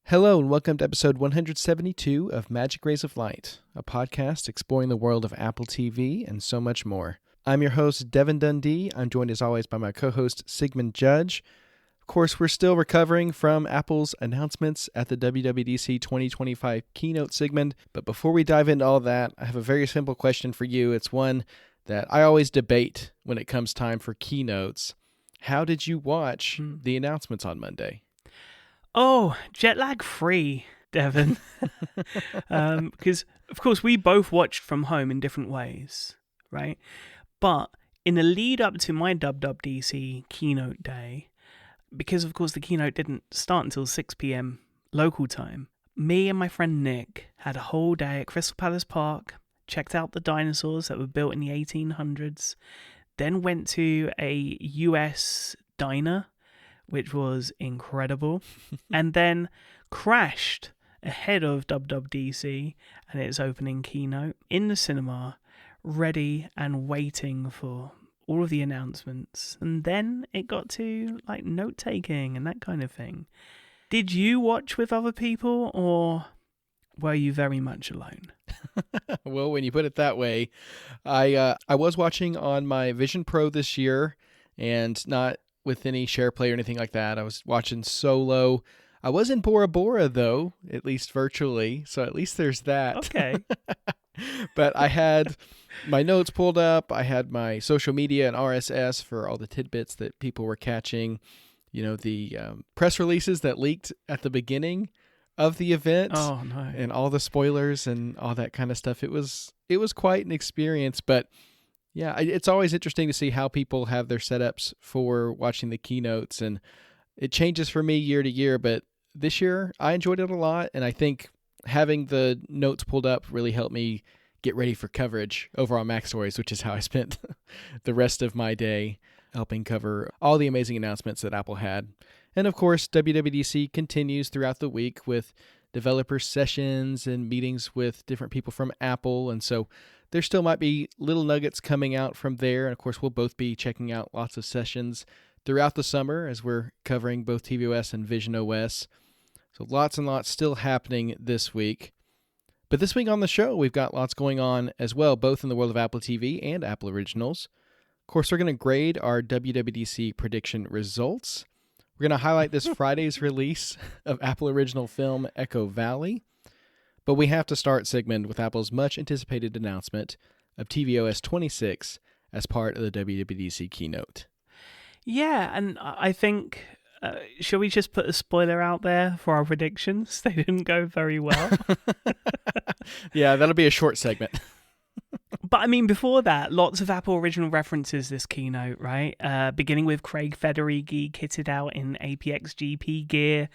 Hello and welcome to episode 172 of Magic Rays of Light, a podcast exploring the world of Apple TV and so much more. I'm your host, Devon Dundee. I'm joined as always by my co-host, Sigmund Judge. Of course, we're still recovering from Apple's announcements at the WWDC 2025 keynote, Sigmund. But before we dive into all that, I have a very simple question for you. It's one that I always debate when it comes time for keynotes. How did you watch the announcements on Monday? Oh, jet lag free, Devon. Because, of course, we both watched from home in different ways, right? But in the lead up to my WWDC keynote day, because, of course, the keynote didn't start until 6 p.m. local time, me and my friend Nick had a whole day at Crystal Palace Park, checked out the dinosaurs that were built in the 1800s, then went to a US diner, which was incredible, and then crashed ahead of WWDC and its opening keynote in the cinema, ready and waiting for all of the announcements. And then it got to note-taking and that kind of thing. Did you watch with other people, or were you very much alone? Well, when you put it that way, I was watching on my Vision Pro this year, and not with any SharePlay or anything like that. I was watching solo. I was in Bora Bora, though, at least virtually, so at least there's that. Okay. But I had my notes pulled up. I had my social media and RSS for all the tidbits that people were catching. You know, the press releases that leaked at the beginning of the event. Oh, no. And all the spoilers and all that kind of stuff. It was quite an experience, but yeah, it's always interesting to see how people have their setups for watching the keynotes, and it changes for me year to year, but this year I enjoyed it a lot, and I think having the notes pulled up really helped me get ready for coverage over on Mac Stories, which is how I spent the rest of my day, helping cover all the amazing announcements that Apple had. And of course, WWDC continues throughout the week with developer sessions and meetings with different people from Apple, and so there still might be little nuggets coming out from there. And of course, we'll both be checking out lots of sessions throughout the summer as we're covering both tvOS and visionOS. So lots and lots still happening this week. But this week on the show, we've got lots going on as well, both in the world of Apple TV and Apple Originals. Of course, we're going to grade our WWDC prediction results. We're going to highlight this Friday's release of Apple Original film Echo Valley. But we have to start, Sigmund, with Apple's much-anticipated announcement of tvOS 26 as part of the WWDC keynote. Yeah, and I think, shall we just put a spoiler out there for our predictions? They didn't go very well. Yeah, that'll be a short segment. But I mean, before that, lots of Apple Original references this keynote, right? Beginning with Craig Federighi kitted out in APX GP gear,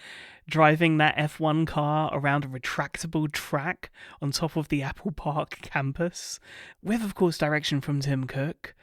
driving that F1 car around a retractable track on top of the Apple Park campus, with, of course, direction from Tim Cook.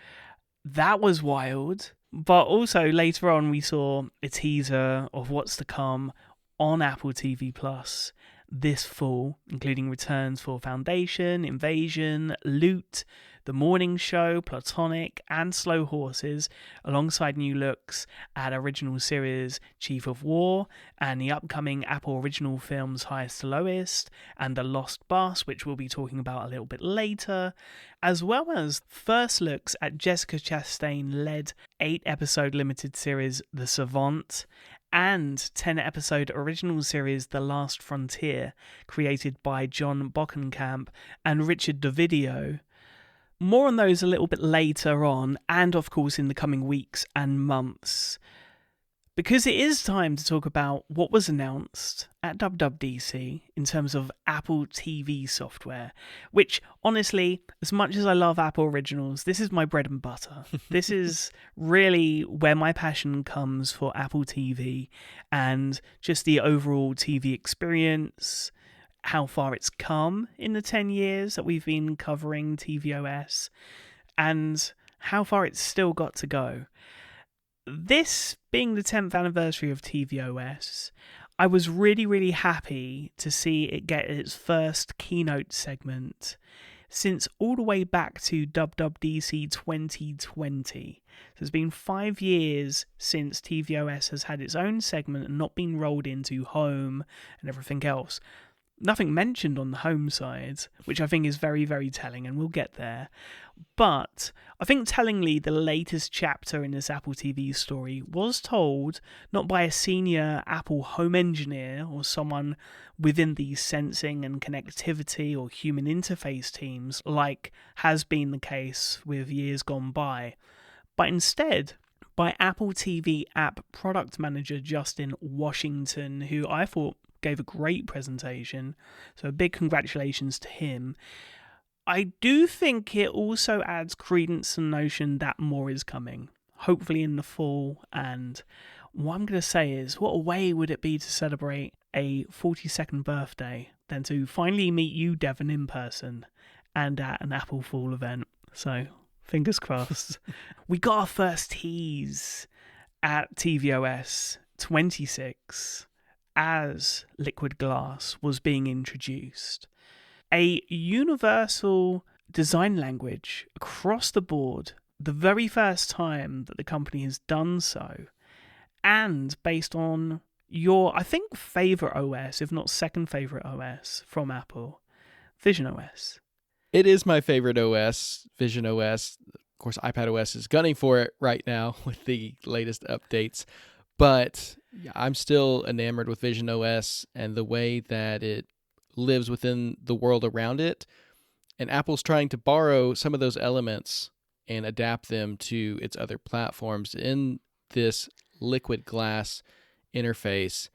That was wild. But also, later on, we saw a teaser of what's to come on Apple TV Plus this fall, including returns for Foundation, Invasion, Loot, The Morning Show, Platonic, and Slow Horses, alongside new looks at original series Chief of War, and the upcoming Apple Original films Highest to Lowest, and The Lost Bus, which we'll be talking about a little bit later, as well as first looks at Jessica Chastain-led 8-episode limited series The Savant, and 10-episode original series The Last Frontier, created by John Bokenkamp and Richard Dovidio. More on those a little bit later on, and of course in the coming weeks and months. Because it is time to talk about what was announced at WWDC in terms of Apple TV software, which, honestly, as much as I love Apple Originals, this is my bread and butter. This is really where my passion comes for Apple TV and just the overall TV experience, how far it's come in the 10 years that we've been covering tvOS, and how far it's still got to go. This being the 10th anniversary of tvOS, I was really, really happy to see it get its first keynote segment since all the way back to WWDC 2020. So it's been 5 years since tvOS has had its own segment and not been rolled into home and everything else. Nothing mentioned on the home side, which I think is very, very telling, and we'll get there. But I think tellingly, the latest chapter in this Apple TV story was told not by a senior Apple home engineer or someone within the sensing and connectivity or human interface teams, like has been the case with years gone by, but instead by Apple TV app product manager Justin Washington, who I thought gave a great presentation, so a big congratulations to him. I do think it also adds credence to the notion that more is coming, hopefully in the fall, and what I'm going to say is, what a way would it be to celebrate a 42nd birthday than to finally meet you, Devon, in person and at an Apple Fall event. So, fingers crossed. We got our first tease at tvOS 26 as liquid glass was being introduced. A universal design language across the board, the very first time that the company has done so, and based on your, I think, favourite OS, if not second favourite OS from Apple, visionOS. It is my favorite OS, visionOS. Of course, iPadOS is gunning for it right now with the latest updates. But I'm still enamored with visionOS and the way that it lives within the world around it. And Apple's trying to borrow some of those elements and adapt them to its other platforms in this liquid glass interface.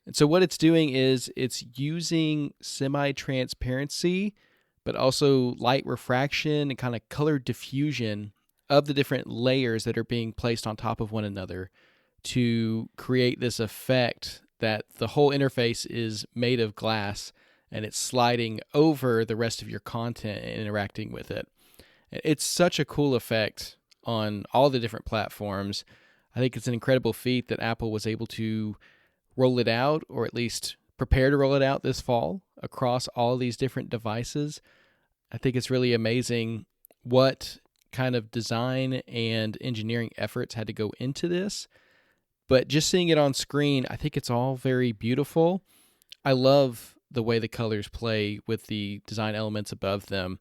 And so what it's doing is it's using semi-transparency, but also light refraction and kind of color diffusion of the different layers that are being placed on top of one another to create this effect that the whole interface is made of glass and it's sliding over the rest of your content and interacting with it. It's such a cool effect on all the different platforms. I think it's an incredible feat that Apple was able to roll it out, or at least prepare to roll it out this fall across all these different devices. I think it's really amazing what kind of design and engineering efforts had to go into this. But just seeing it on screen, I think it's all very beautiful. I love the way the colors play with the design elements above them,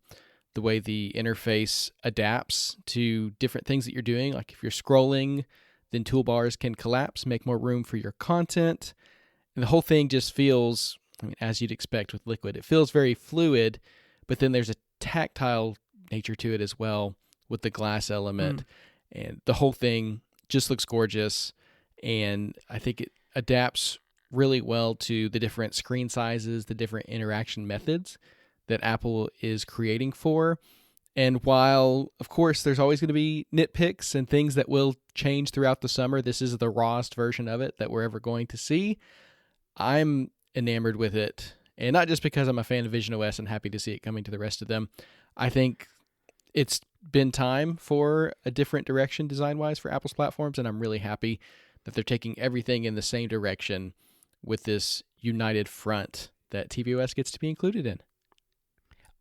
the way the interface adapts to different things that you're doing. Like if you're scrolling, then toolbars can collapse, make more room for your content. And the whole thing just feels, as you'd expect with Liquid, it feels very fluid, but then there's a tactile nature to it as well with the glass element. And the whole thing just looks gorgeous. And I think it adapts really well to the different screen sizes, the different interaction methods that Apple is creating for. And while, of course, there's always going to be nitpicks and things that will change throughout the summer, this is the rawest version of it that we're ever going to see. I'm enamored with it. And not just because I'm a fan of visionOS and happy to see it coming to the rest of them. I think it's been time for a different direction design-wise for Apple's platforms, and I'm really happy that they're taking everything in the same direction with this united front that tvOS gets to be included in.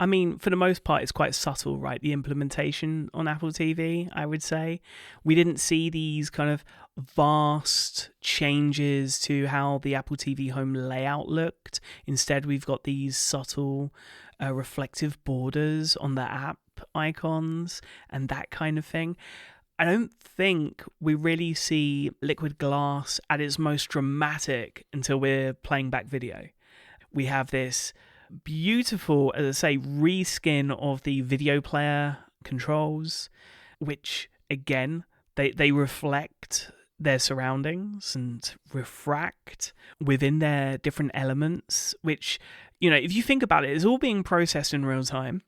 I mean, for the most part, it's quite subtle, right? The implementation on Apple TV, I would say. We didn't see these kind of vast changes to how the Apple TV home layout looked. Instead, we've got these subtle reflective borders on the app icons and that kind of thing. I don't think we really see liquid glass at its most dramatic until we're playing back video. We have this beautiful, as I say, reskin of the video player controls, which, again, they reflect their surroundings and refract within their different elements, which, you know, if you think about it, it's all being processed in real time.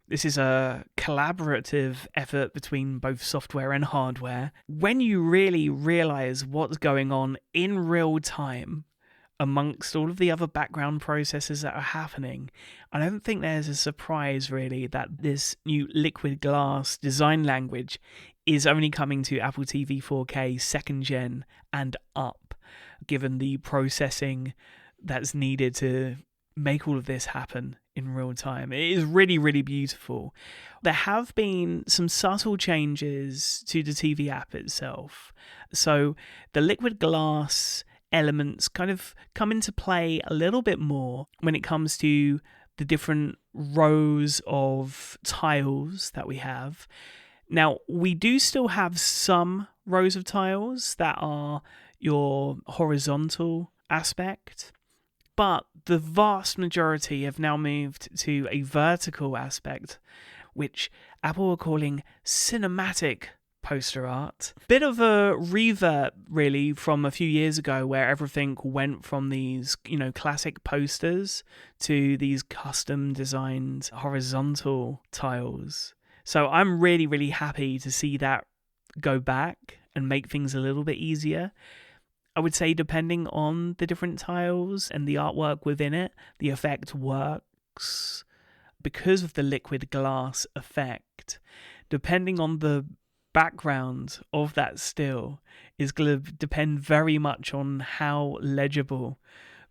This is a collaborative effort between both software and hardware. When you really realize what's going on in real time amongst all of the other background processes that are happening, I don't think there's a surprise really that this new liquid glass design language is only coming to Apple TV 4K 2nd gen and up, given the processing that's needed to make all of this happen in real time. It is really, really beautiful. There have been some subtle changes to the TV app itself. So the liquid glass elements kind of come into play a little bit more when it comes to the different rows of tiles that we have. Now, we do still have some rows of tiles that are your horizontal aspect, but the vast majority have now moved to a vertical aspect, which Apple are calling cinematic poster art. Bit of a revert, really, from a few years ago where everything went from these, classic posters to these custom designed horizontal tiles. So I'm really, really happy to see that go back and make things a little bit easier. I would say depending on the different tiles and the artwork within it, the effect works because of the liquid glass effect. Depending on the background of that still is going to depend very much on how legible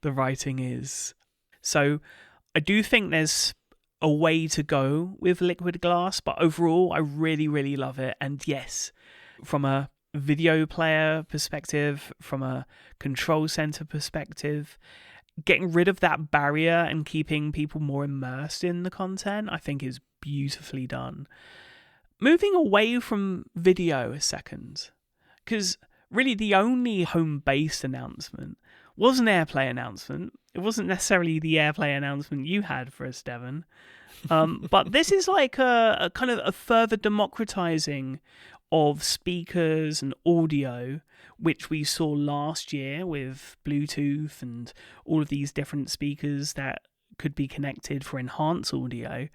the writing is. So I do think there's a way to go with liquid glass, but overall I really, really love it. And yes, from a video player perspective, from a control center perspective, getting rid of that barrier and keeping people more immersed in the content, I think is beautifully done. Moving away from video a second, because really the only home-based announcement was an AirPlay announcement. It wasn't necessarily the AirPlay announcement you had for us, Devon. But this is like a kind of a further democratizing of speakers and audio, which we saw last year with Bluetooth and all of these different speakers that could be connected for enhanced audio.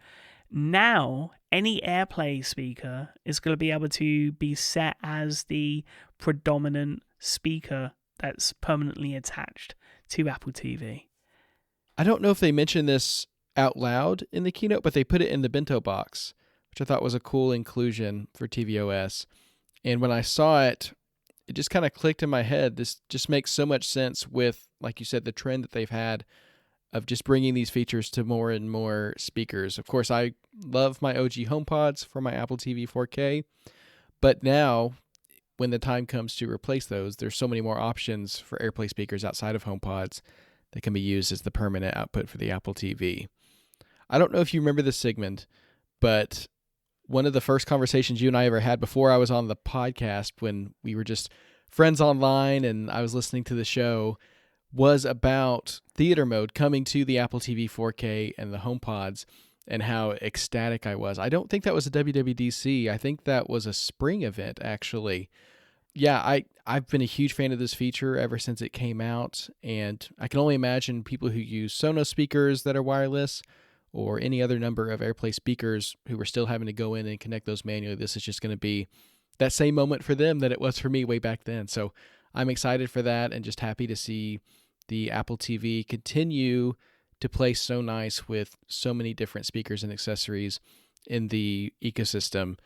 Now, any AirPlay speaker is going to be able to be set as the predominant speaker that's permanently attached to Apple TV. I don't know if they mentioned this out loud in the keynote, but they put it in the bento box, which I thought was a cool inclusion for tvOS. And when I saw it, it just kind of clicked in my head. This just makes so much sense with, like you said, the trend that they've had of just bringing these features to more and more speakers. Of course, I love my OG HomePods for my Apple TV 4K, but now when the time comes to replace those, there's so many more options for AirPlay speakers outside of HomePods that can be used as the permanent output for the Apple TV. I don't know if you remember this, Sigmund, but one of the first conversations you and I ever had before I was on the podcast, when we were just friends online and I was listening to the show, was about theater mode coming to the Apple TV 4K and the HomePods and how ecstatic I was. I don't think that was a WWDC. I think that was a spring event, actually. Yeah, I've been a huge fan of this feature ever since it came out, and I can only imagine people who use Sonos speakers that are wireless or any other number of AirPlay speakers who are still having to go in and connect those manually. This is just going to be that same moment for them that it was for me way back then. So I'm excited for that and just happy to see the Apple TV continue to play so nice with so many different speakers and accessories in the ecosystem.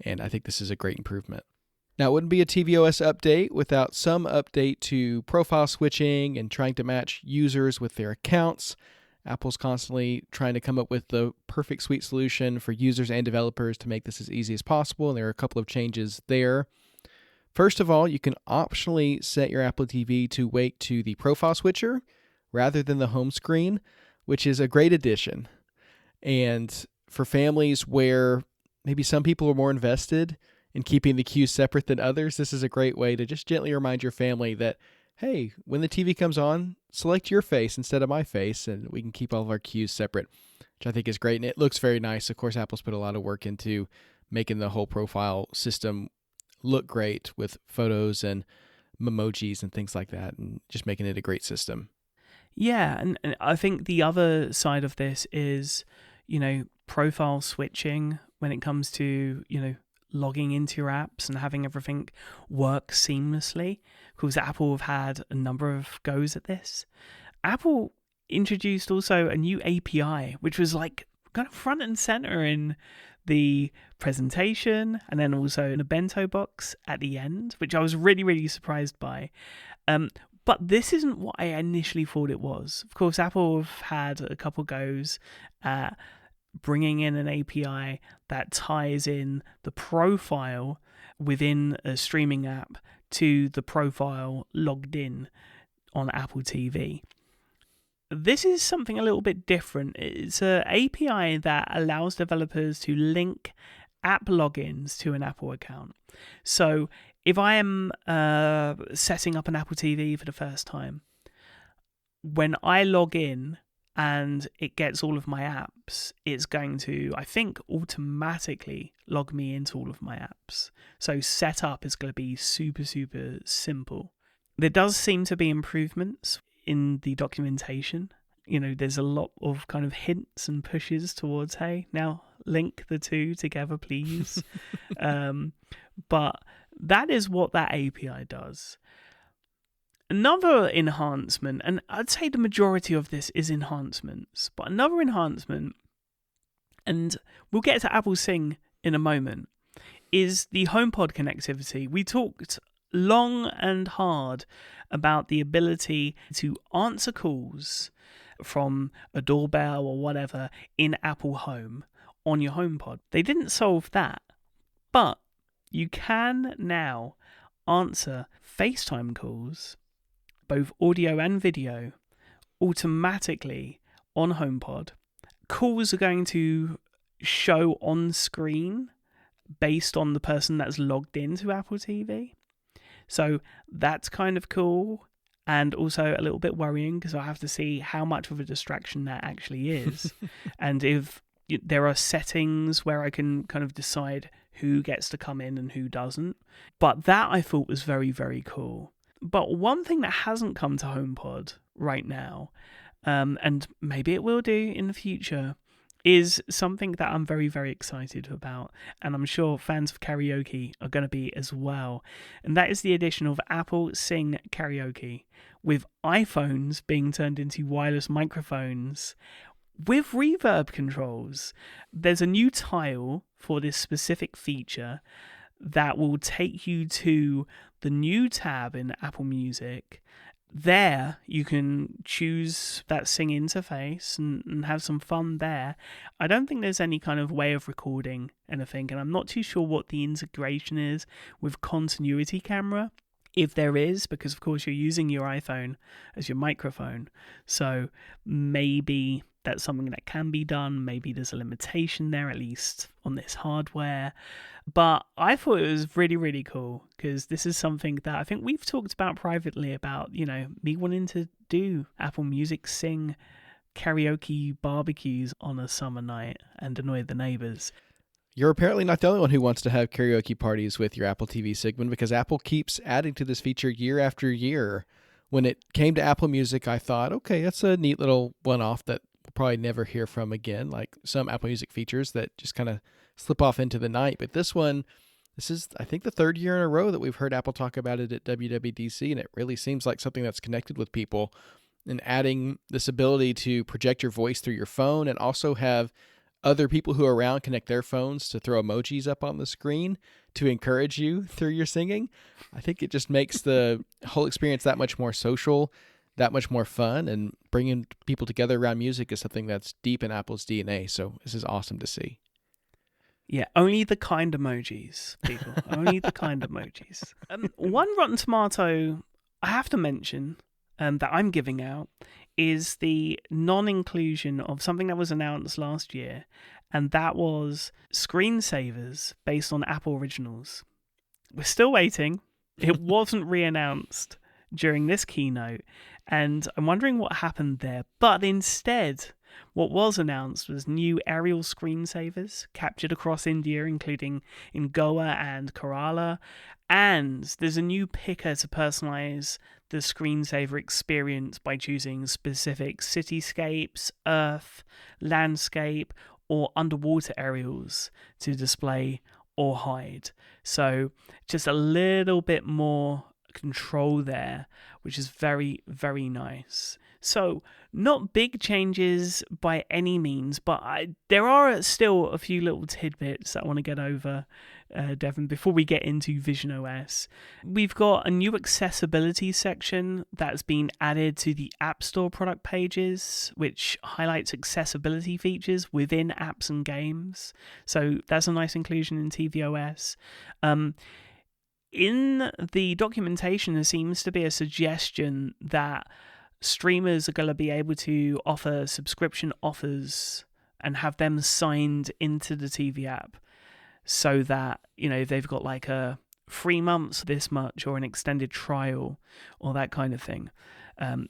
And I think this is a great improvement. Now, it wouldn't be a tvOS update without some update to profile switching and trying to match users with their accounts. Apple's constantly trying to come up with the perfect suite solution for users and developers to make this as easy as possible, and there are a couple of changes there. First of all, you can optionally set your Apple TV to wake to the profile switcher rather than the home screen, which is a great addition. And for families where maybe some people are more invested in keeping the cues separate than others, this is a great way to just gently remind your family that, hey, when the TV comes on, select your face instead of my face, and we can keep all of our cues separate, which I think is great. And it looks very nice. Of course, Apple's put a lot of work into making the whole profile system look great with photos and emojis and things like that, and just making it a great system. Yeah, and I think the other side of this is, profile switching when it comes to, logging into your apps and having everything work seamlessly, because Apple have had a number of goes at this. Apple introduced also a new API, which was like kind of front and center in the presentation and then also in a bento box at the end, which I was really, really surprised by. But this isn't what I initially thought it was. Of course, Apple have had a couple goes at bringing in an API that ties in the profile within a streaming app to the profile logged in on Apple TV. This is something a little bit different. It's an API that allows developers to link app logins to an Apple account. So if I am setting up an Apple TV for the first time, when I log in and it gets all of my apps, it's going to, I think, automatically log me into all of my apps. So setup is going to be super, super simple. There does seem to be improvements in the documentation. There's a lot of kind of hints and pushes towards, hey, now link the two together, please. But that is what that API does. Another enhancement, and I'd say the majority of this is enhancements, but another enhancement, and we'll get to Apple Sing in a moment, is the HomePod connectivity. We talked long and hard about the ability to answer calls from a doorbell or whatever in Apple Home on your HomePod. They didn't solve that, but you can now answer FaceTime calls, both audio and video, automatically on HomePod. Calls are going to show on screen based on the person that's logged into Apple TV. So that's kind of cool, and also a little bit worrying because I have to see how much of a distraction that actually is. And if there are settings where I can kind of decide who gets to come in and who doesn't. But that I thought was very, very cool. But one thing that hasn't come to HomePod right now, and maybe it will do in the future, is something that I'm very, very excited about, and I'm sure fans of karaoke are going to be as well. And that is the addition of Apple Sing Karaoke, with iPhones being turned into wireless microphones with reverb controls. There's a new tile for this specific feature that will take you to the new tab in Apple Music. There you can choose that Sing interface and have some fun there. I don't think there's any kind of way of recording anything, and I'm not too sure what the integration is with continuity camera, if there is, because of course you're using your iPhone as your microphone. So maybe that's something that can be done. Maybe there's a limitation there, at least on this hardware. But I thought it was really, really cool, because this is something that I think we've talked about privately about, me wanting to do Apple Music Sing karaoke barbecues on a summer night and annoy the neighbors. You're apparently not the only one who wants to have karaoke parties with your Apple TV, Sigmund, because Apple keeps adding to this feature year after year. When it came to Apple Music, I thought, okay, that's a neat little one-off that we'll probably never hear from again, like some Apple Music features that just kind of slip off into the night. But this is, I think, the third year in a row that we've heard Apple talk about it at WWDC, and it really seems like something that's connected with people. And adding this ability to project your voice through your phone and also have other people who are around connect their phones to throw emojis up on the screen to encourage you through your singing. I think it just makes the whole experience that much more social, that much more fun, and bringing people together around music is something that's deep in Apple's DNA. So this is awesome to see. Yeah, only the kind emojis, people. Only the kind emojis. One Rotten Tomato I have to mention that I'm giving out is the non-inclusion of something that was announced last year, and that was screensavers based on Apple Originals. We're still waiting. It wasn't re-announced during this keynote, and I'm wondering what happened there. But instead, what was announced was new aerial screensavers captured across India, including in Goa and Kerala, and there's a new picker to personalize the screensaver experience by choosing specific cityscapes, earth, landscape, or underwater aerials to display or hide. So just a little bit more control there, which is very, very nice. So, not big changes by any means, but there are still a few little tidbits that I want to get over, Devon, before we get into visionOS. We've got a new accessibility section that's been added to the App Store product pages, which highlights accessibility features within apps and games. So, that's a nice inclusion in tvOS. In the documentation, there seems to be a suggestion that streamers are going to be able to offer subscription offers and have them signed into the TV app so that, if they've got like a 3 months this much or an extended trial or that kind of thing,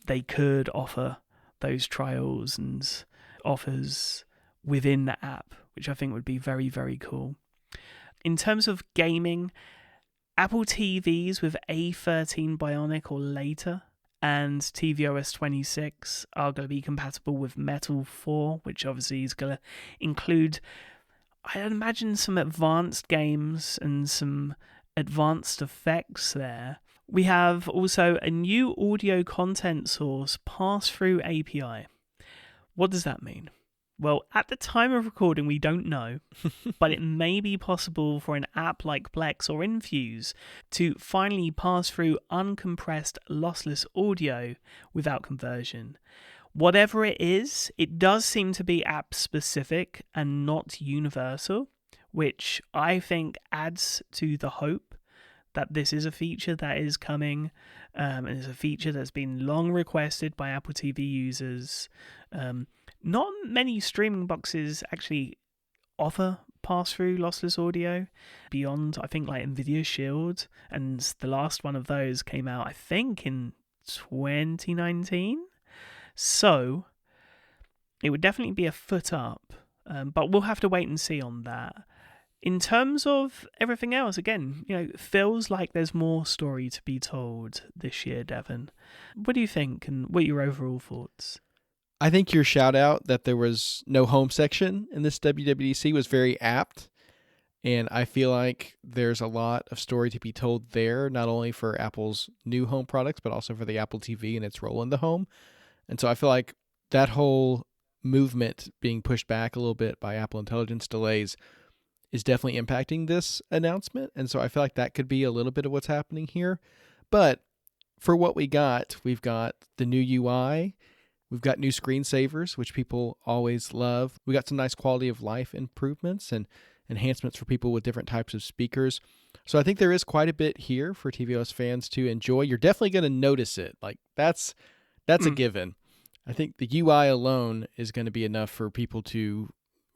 they could offer those trials and offers within the app, which I think would be very, very cool. In terms of gaming, Apple TVs with A13 Bionic or later and tvOS 26 are going to be compatible with Metal 4, which obviously is going to include, I imagine, some advanced games and some advanced effects there. We have also a new audio content source pass-through API. What does that mean? Well, at the time of recording, we don't know, but it may be possible for an app like Plex or Infuse to finally pass through uncompressed, lossless audio without conversion. Whatever it is, it does seem to be app-specific and not universal, which I think adds to the hope that this is a feature that is coming, and is a feature that's been long requested by Apple TV users. Not many streaming boxes actually offer pass-through lossless audio beyond, I think, like NVIDIA Shield, and the last one of those came out, I think, in 2019. So it would definitely be a foot up, but we'll have to wait and see on that. In terms of everything else, again, feels like there's more story to be told this year, Devon. What do you think, and what are your overall thoughts? I think your shout out that there was no home section in this WWDC was very apt. And I feel like there's a lot of story to be told there, not only for Apple's new home products, but also for the Apple TV and its role in the home. And so I feel like that whole movement being pushed back a little bit by Apple Intelligence delays is definitely impacting this announcement. And so I feel like that could be a little bit of what's happening here. But for what we've got the new UI. We've got new screensavers, which people always love. We got some nice quality of life improvements and enhancements for people with different types of speakers. So I think there is quite a bit here for tvOS fans to enjoy. You're definitely going to notice it. Like that's a given. I think the UI alone is going to be enough for people to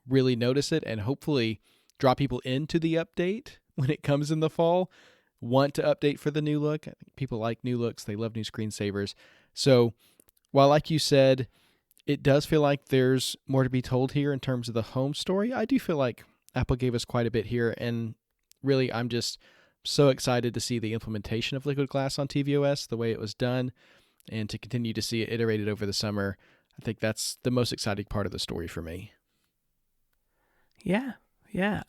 really notice it and hopefully draw people into the update when it comes in the fall, want to update for the new look. I think people like new looks. They love new screensavers. So while, like you said, it does feel like there's more to be told here in terms of the home story, I do feel like Apple gave us quite a bit here. And really, I'm just so excited to see the implementation of Liquid Glass on tvOS, the way it was done, and to continue to see it iterated over the summer. I think that's the most exciting part of the story for me. Yeah.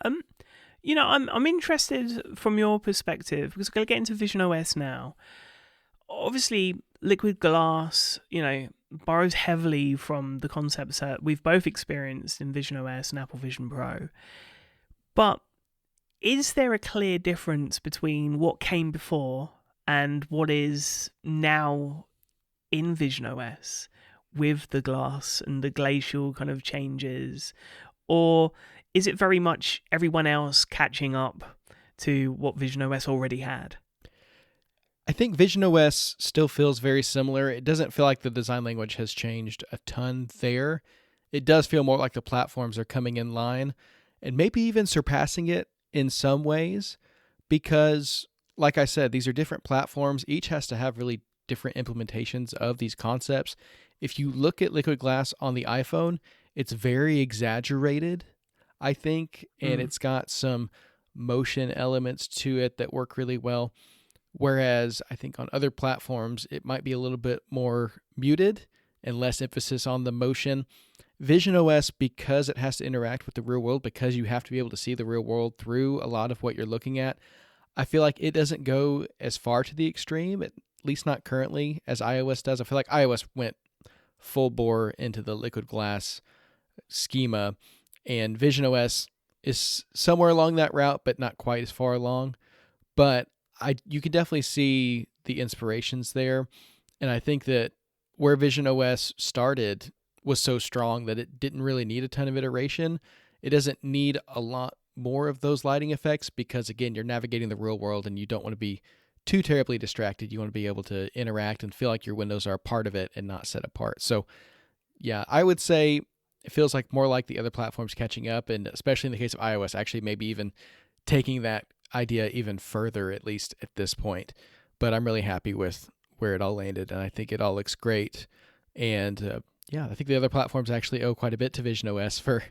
I'm interested from your perspective, because we're going to get into visionOS now. Obviously, Liquid Glass, borrows heavily from the concepts that we've both experienced in visionOS and Apple Vision Pro. But is there a clear difference between what came before and what is now in visionOS with the glass and the glacial kind of changes? Or is it very much everyone else catching up to what visionOS already had? I think visionOS still feels very similar. It doesn't feel like the design language has changed a ton there. It does feel more like the platforms are coming in line and maybe even surpassing it in some ways because, like I said, these are different platforms. Each has to have really different implementations of these concepts. If you look at Liquid Glass on the iPhone, it's very exaggerated, I think, and it's got some motion elements to it that work really well. Whereas I think on other platforms, it might be a little bit more muted and less emphasis on the motion. visionOS, because it has to interact with the real world, because you have to be able to see the real world through a lot of what you're looking at, I feel like it doesn't go as far to the extreme, at least not currently, as iOS does. I feel like iOS went full bore into the liquid glass schema, and visionOS is somewhere along that route, but not quite as far along. But you can definitely see the inspirations there, and I think that where visionOS started was so strong that it didn't really need a ton of iteration. It doesn't need a lot more of those lighting effects because, again, you're navigating the real world and you don't want to be too terribly distracted. You want to be able to interact and feel like your windows are a part of it and not set apart. So, yeah, I would say it feels like more like the other platforms catching up, and especially in the case of iOS, actually maybe even taking that idea even further, at least at this point. But I'm really happy with where it all landed, and I think it all looks great. And I think the other platforms actually owe quite a bit to visionOS for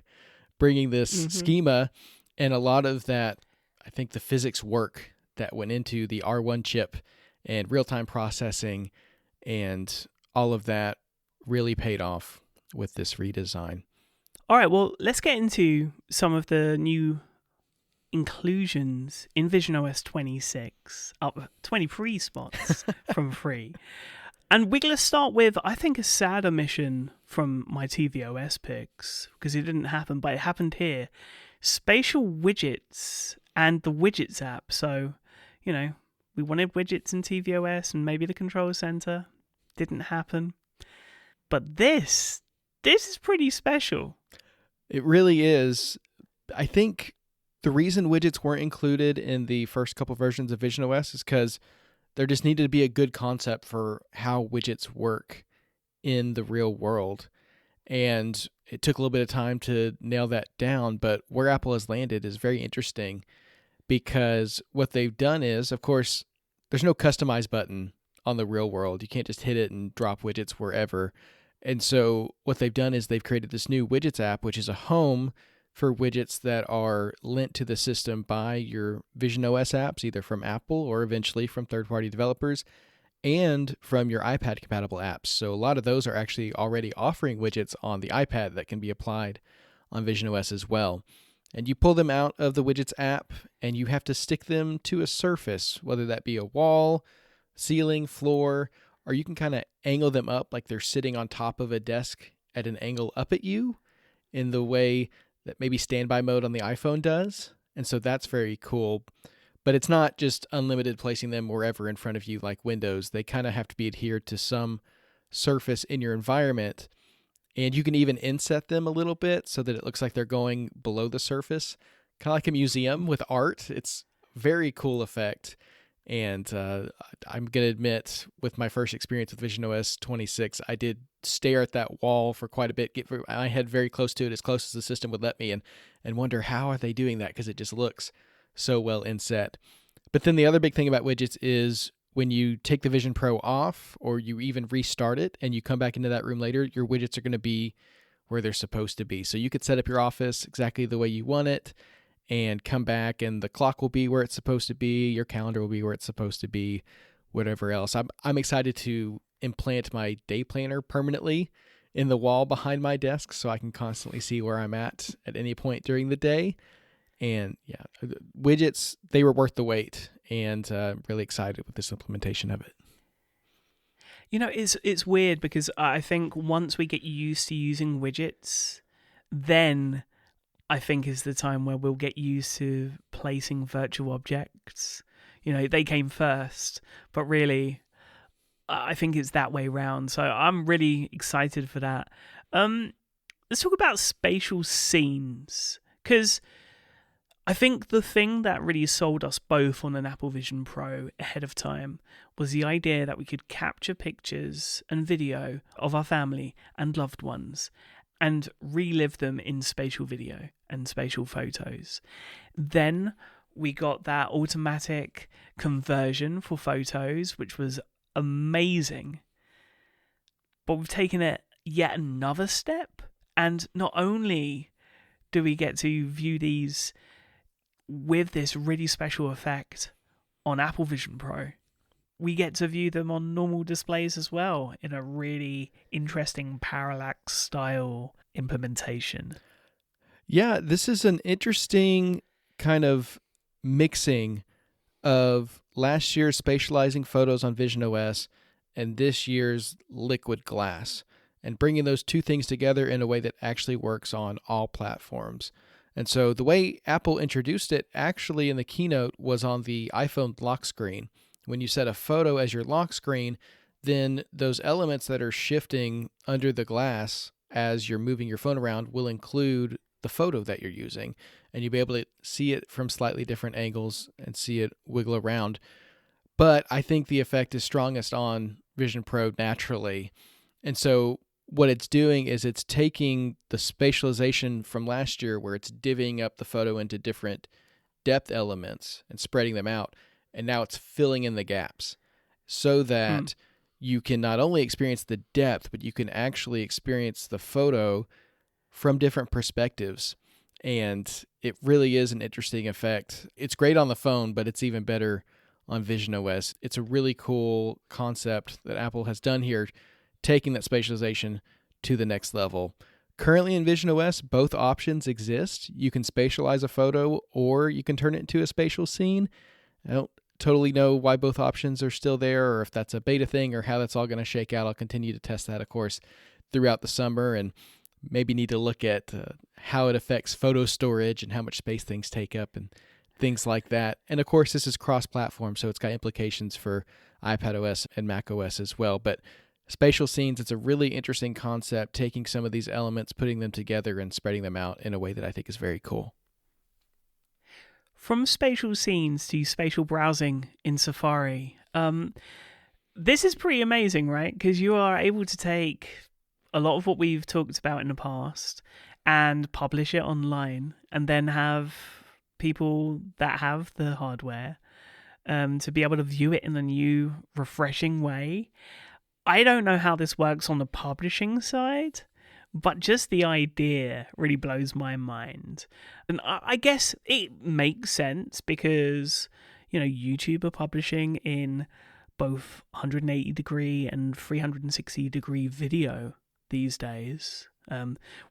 bringing this schema and a lot of that, I think the physics work that went into the R1 chip and real-time processing and all of that really paid off with this redesign. All right, well, let's get into some of the new inclusions in visionOS 26, up 20 free spots from free. And we're going to start with, I think, a sad omission from my tvOS picks, because it didn't happen, but it happened here. Spatial widgets and the widgets app. So, we wanted widgets in tvOS and maybe the control center. Didn't happen. But this is pretty special. It really is. I think the reason widgets weren't included in the first couple versions of visionOS is because there just needed to be a good concept for how widgets work in the real world. And it took a little bit of time to nail that down, but where Apple has landed is very interesting because what they've done is, of course, there's no customize button on the real world. You can't just hit it and drop widgets wherever. And so what they've done is they've created this new widgets app, which is a home for widgets that are lent to the system by your visionOS apps, either from Apple or eventually from third-party developers, and from your iPad-compatible apps. So a lot of those are actually already offering widgets on the iPad that can be applied on visionOS as well. And you pull them out of the widgets app, and you have to stick them to a surface, whether that be a wall, ceiling, floor, or you can kind of angle them up like they're sitting on top of a desk at an angle up at you in the way that maybe standby mode on the iPhone does. And so that's very cool. But it's not just unlimited placing them wherever in front of you like Windows. They kind of have to be adhered to some surface in your environment. And you can even inset them a little bit so that it looks like they're going below the surface. Kind of like a museum with art. It's a very cool effect. And I'm going to admit, with my first experience with visionOS 26, I did stare at that wall for quite a bit, get my head very close to it, as close as the system would let me, and wonder how are they doing that, because it just looks so well inset. But then the other big thing about widgets is when you take the Vision Pro off or you even restart it and you come back into that room later, your widgets are going to be where they're supposed to be. So you could set up your office exactly the way you want it and come back and the clock will be where it's supposed to be, your calendar will be where it's supposed to be, whatever else. I'm excited to implant my day planner permanently in the wall behind my desk so I can constantly see where I'm at any point during the day. And yeah, widgets, they were worth the wait, and really excited with this implementation of it. It's weird because I think once we get used to using widgets, then I think is the time where we'll get used to placing virtual objects. They came first, but really, I think it's that way round. So I'm really excited for that. Let's talk about spatial scenes, because I think the thing that really sold us both on an Apple Vision Pro ahead of time was the idea that we could capture pictures and video of our family and loved ones and relive them in spatial video and spatial photos. Then we got that automatic conversion for photos, which was amazing. But we've taken it yet another step, and not only do we get to view these with this really special effect on Apple Vision Pro, we get to view them on normal displays as well in a really interesting parallax style implementation. Yeah, this is an interesting kind of mixing of last year's spatializing photos on visionOS and this year's liquid glass. and bringing those two things together in a way that actually works on all platforms. And so the way Apple introduced it actually in the keynote was on the iPhone lock screen. When you set a photo as your lock screen, then those elements that are shifting under the glass as you're moving your phone around will include the photo that you're using, and you'll be able to see it from slightly different angles and see it wiggle around. But I think the effect is strongest on Vision Pro naturally. And so what it's doing is it's taking the spatialization from last year where it's divvying up the photo into different depth elements and spreading them out. And now it's filling in the gaps so that you can not only experience the depth, but you can actually experience the photo from different perspectives. And it really is an interesting effect. It's great on the phone, but it's even better on visionOS. It's a really cool concept that Apple has done here, taking that spatialization to the next level. Currently in visionOS, both options exist. You can spatialize a photo or you can turn it into a spatial scene. I don't totally know why both options are still there or if that's a beta thing or how that's all going to shake out. I'll continue to test that, of course, throughout the summer and maybe need to look at how it affects photo storage and how much space things take up and things like that. And of course, this is cross-platform, so it's got implications for iPadOS and macOS as well. But spatial scenes, it's a really interesting concept, taking some of these elements, putting them together and spreading them out in a way that I think is very cool. From spatial scenes to spatial browsing in Safari, this is pretty amazing, right? Because you are able to take a lot of what we've talked about in the past and publish it online and then have people that have the hardware to be able to view it in a new, refreshing way. I don't know how this works on the publishing side, but just the idea really blows my mind. And I guess it makes sense because, YouTube are publishing in both 180 degree and 360 degree video these days.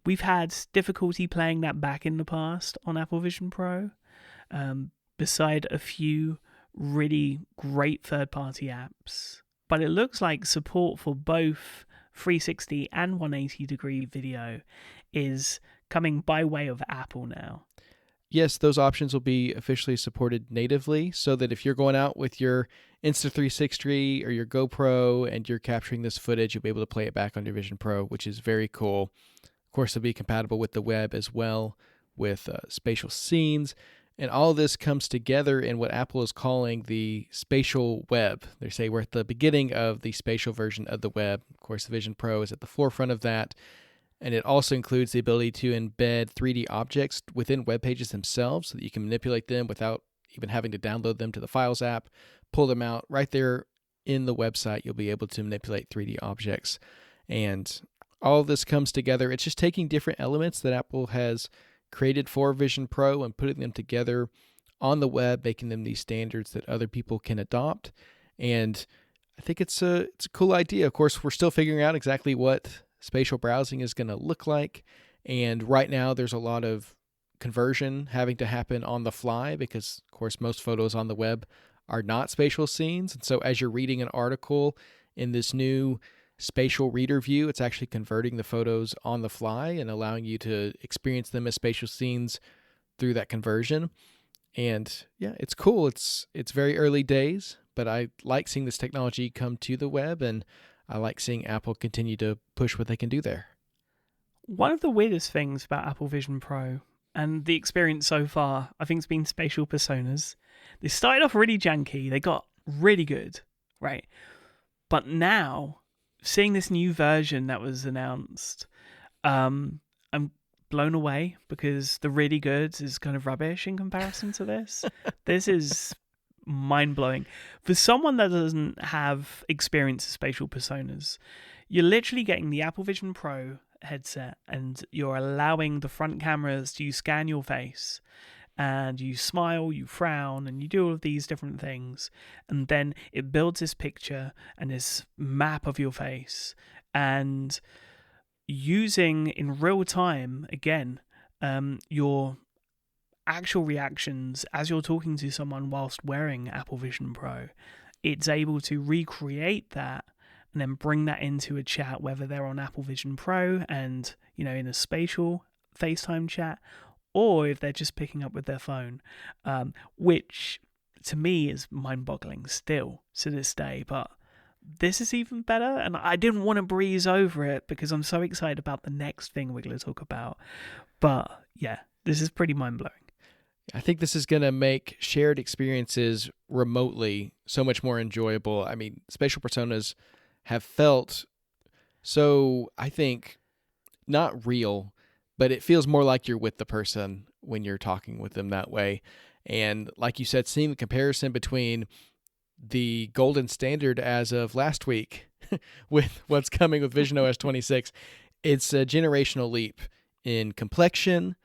We've had difficulty playing that back in the past on Apple Vision Pro, beside a few really great third-party apps. But it looks like support for both 360 and 180 degree video is coming by way of Apple now. Yes, those options will be officially supported natively so that if you're going out with your Insta360 or your GoPro and you're capturing this footage, you'll be able to play it back on your Vision Pro, which is very cool. Of course, it'll be compatible with the web as well, with spatial scenes. And all of this comes together in what Apple is calling the spatial web. They say we're at the beginning of the spatial version of the web. Of course, the Vision Pro is at the forefront of that. And it also includes the ability to embed 3D objects within web pages themselves so that you can manipulate them without even having to download them to the Files app, pull them out right there in the website. You'll be able to manipulate 3D objects. And all of this comes together. It's just taking different elements that Apple has created for Vision Pro and putting them together on the web, making them these standards that other people can adopt. And I think it's a cool idea. Of course, we're still figuring out exactly what spatial browsing is going to look like. And right now there's a lot of conversion having to happen on the fly because, of course, most photos on the web are not spatial scenes. And so as you're reading an article in this new spatial reader view, it's actually converting the photos on the fly and allowing you to experience them as spatial scenes through that conversion. And yeah, it's cool. It's very early days, but I like seeing this technology come to the web, and I like seeing Apple continue to push what they can do there. One of the weirdest things about Apple Vision Pro and the experience so far, I think, has been spatial personas. They started off really janky. They got really good, right? But now, seeing this new version that was announced, I'm blown away because the really good is kind of rubbish in comparison to this. This is mind-blowing. For someone that doesn't have experience with spatial personas, you're literally getting the Apple Vision Pro headset and you're allowing the front cameras to scan your face, and you smile, you frown, and you do all of these different things, and then it builds this picture and this map of your face, and using in real time, again, your actual reactions as you're talking to someone whilst wearing Apple Vision Pro. It's able to recreate that and then bring that into a chat, whether they're on Apple Vision Pro and, in a spatial FaceTime chat, or if they're just picking up with their phone, which to me is mind-boggling still to this day. But this is even better, and I didn't want to breeze over it because I'm so excited about the next thing we're going to talk about. But yeah, this is pretty mind-blowing. I think this is going to make shared experiences remotely so much more enjoyable. I mean, spatial personas have felt so, I think, not real, but it feels more like you're with the person when you're talking with them that way. And like you said, seeing the comparison between the golden standard as of last week with what's coming with visionOS 26, it's a generational leap in complexion.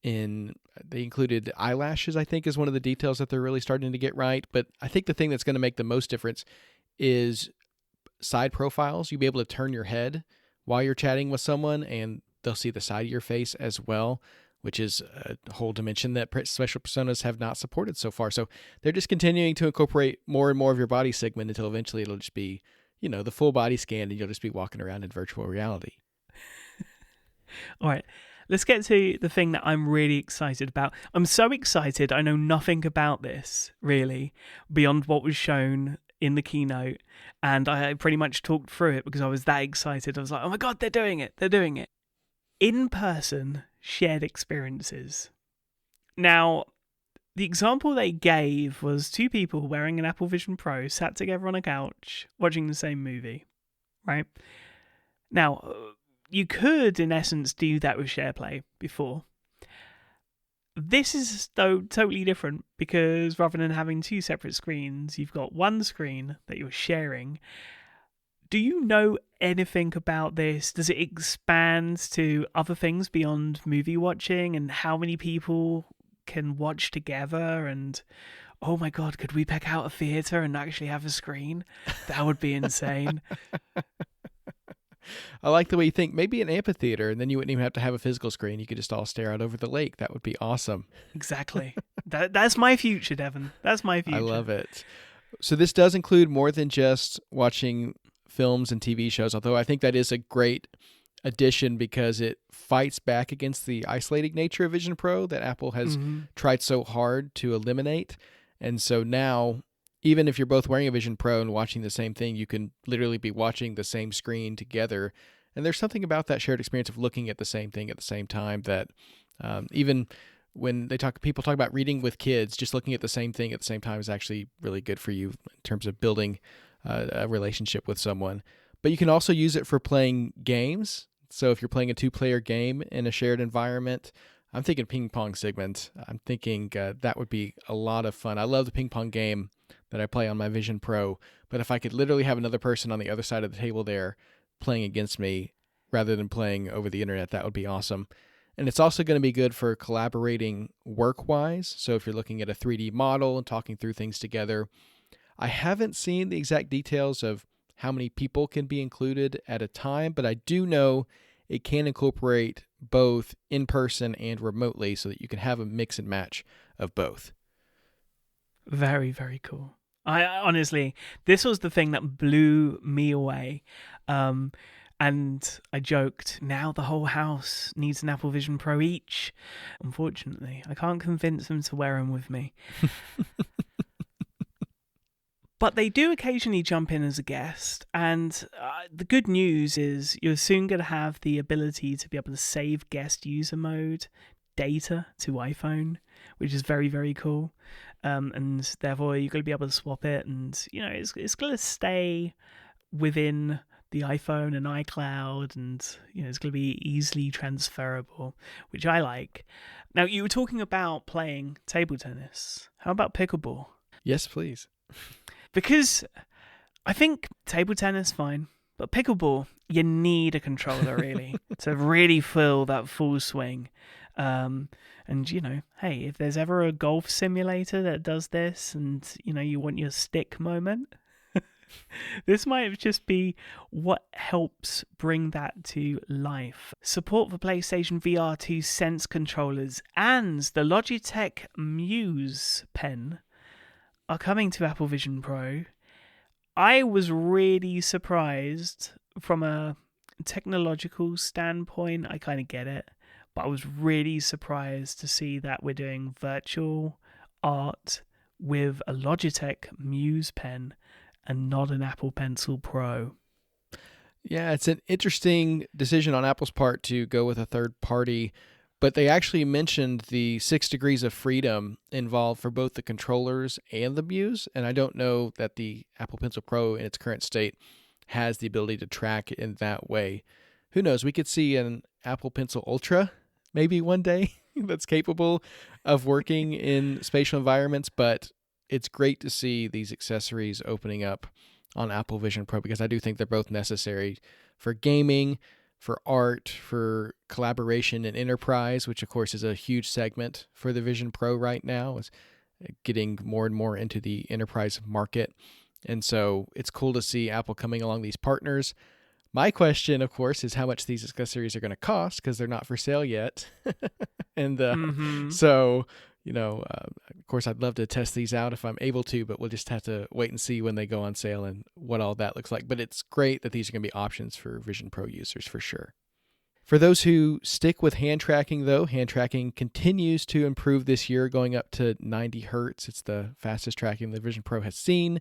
They included eyelashes, I think, is one of the details that they're really starting to get right. But I think the thing that's going to make the most difference is side profiles. You'll be able to turn your head while you're chatting with someone, and they'll see the side of your face as well, which is a whole dimension that special personas have not supported so far. So they're just continuing to incorporate more and more of your body segment until eventually it'll just be, the full body scan, and you'll just be walking around in virtual reality. All right. Let's get to the thing that I'm really excited about. I'm so excited. I know nothing about this, really, beyond what was shown in the keynote. And I pretty much talked through it because I was that excited. I was like, oh my God, they're doing it. They're doing it. In-person shared experiences. Now, the example they gave was two people wearing an Apple Vision Pro sat together on a couch watching the same movie, right? Now, you could, in essence, do that with SharePlay before. This is, though, totally different because rather than having two separate screens, you've got one screen that you're sharing. Do you know anything about this? Does it expand to other things beyond movie watching, and how many people can watch together? And oh my God, could we pick out a theater and actually have a screen? That would be insane. I like the way you think. Maybe an amphitheater, and then you wouldn't even have to have a physical screen. You could just all stare out over the lake. That would be awesome. Exactly. That's my future, Devon. That's my future. I love it. So this does include more than just watching films and TV shows, although I think that is a great addition because it fights back against the isolating nature of Vision Pro that Apple has tried so hard to eliminate. And so now, even if you're both wearing a Vision Pro and watching the same thing, you can literally be watching the same screen together. And there's something about that shared experience of looking at the same thing at the same time that even when people talk about reading with kids, just looking at the same thing at the same time is actually really good for you in terms of building a relationship with someone. But you can also use it for playing games. So if you're playing a 2-player game in a shared environment, I'm thinking ping pong, Sigmund. I'm thinking that would be a lot of fun. I love the ping pong game that I play on my Vision Pro, but if I could literally have another person on the other side of the table there playing against me rather than playing over the internet, that would be awesome. And it's also going to be good for collaborating work-wise. So if you're looking at a 3D model and talking through things together, I haven't seen the exact details of how many people can be included at a time, but I do know it can incorporate both in person and remotely so that you can have a mix and match of both. Very, very cool. I honestly, this was the thing that blew me away. And I joked, now the whole house needs an Apple Vision Pro each. Unfortunately, I can't convince them to wear them with me. But they do occasionally jump in as a guest, and the good news is you're soon going to have the ability to be able to save guest user mode data to iPhone, which is very, very cool. And therefore you're going to be able to swap it, and it's going to stay within the iPhone and iCloud, and it's going to be easily transferable, which I like. Now, you were talking about playing table tennis. How about pickleball? Yes, please. Because I think table tennis, fine, but pickleball, you need a controller really to really feel that full swing. And hey, if there's ever a golf simulator that does this, and you want your stick moment, this might just be what helps bring that to life. Support for PlayStation VR 2 Sense controllers and the Logitech Muse pen are coming to Apple Vision Pro. I was really surprised from a technological standpoint. I kind of get it, but I was really surprised to see that we're doing virtual art with a Logitech Muse pen and not an Apple Pencil Pro. Yeah, it's an interesting decision on Apple's part to go with a third party, but they actually mentioned the 6 degrees of freedom involved for both the controllers and the Muse, and I don't know that the Apple Pencil Pro in its current state has the ability to track it in that way. Who knows? We could see an Apple Pencil Ultra maybe one day that's capable of working in spatial environments, but it's great to see these accessories opening up on Apple Vision Pro because I do think they're both necessary for gaming, for art, for collaboration and enterprise, which of course is a huge segment for the Vision Pro right now. It's getting more and more into the enterprise market. And so it's cool to see Apple coming along these partners. My question, of course, is how much these accessories are going to cost because they're not for sale yet. And so, of course, I'd love to test these out if I'm able to, but we'll just have to wait and see when they go on sale and what all that looks like. But it's great that these are going to be options for Vision Pro users for sure. For those who stick with hand tracking, though, hand tracking continues to improve this year, going up to 90 hertz. It's the fastest tracking the Vision Pro has seen.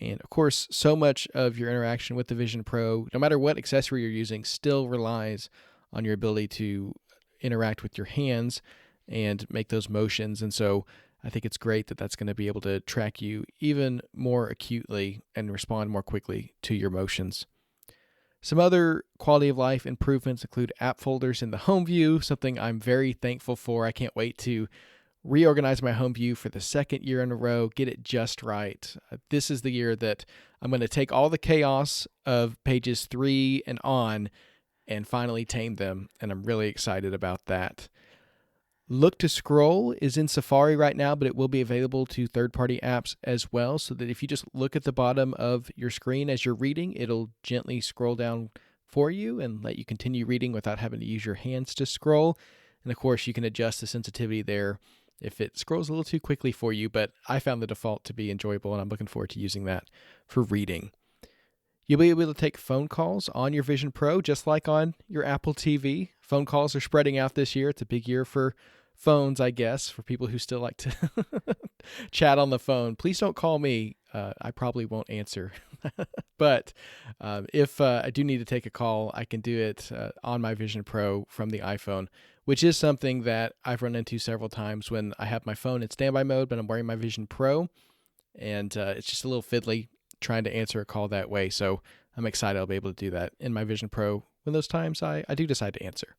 And of course, so much of your interaction with the Vision Pro, no matter what accessory you're using, still relies on your ability to interact with your hands and make those motions. And so I think it's great that that's going to be able to track you even more acutely and respond more quickly to your motions. Some other quality of life improvements include app folders in the home view, something I'm very thankful for. I can't wait to reorganize my home view for the second year in a row, get it just right. This is the year that I'm going to take all the chaos of pages 3 and on and finally tame them, and I'm really excited about that. Look to Scroll is in Safari right now, but it will be available to third-party apps as well, so that if you just look at the bottom of your screen as you're reading, it'll gently scroll down for you and let you continue reading without having to use your hands to scroll. And of course, you can adjust the sensitivity there if it scrolls a little too quickly for you, but I found the default to be enjoyable, and I'm looking forward to using that for reading. You'll be able to take phone calls on your Vision Pro, just like on your Apple TV. Phone calls are spreading out this year. It's a big year for phones, I guess, for people who still like to chat on the phone. Please don't call me. I probably won't answer. But if I do need to take a call, I can do it on my Vision Pro from the iPhone, which is something that I've run into several times when I have my phone in standby mode, but I'm wearing my Vision Pro, and it's just a little fiddly trying to answer a call that way. So I'm excited I'll be able to do that in my Vision Pro when those times I do decide to answer.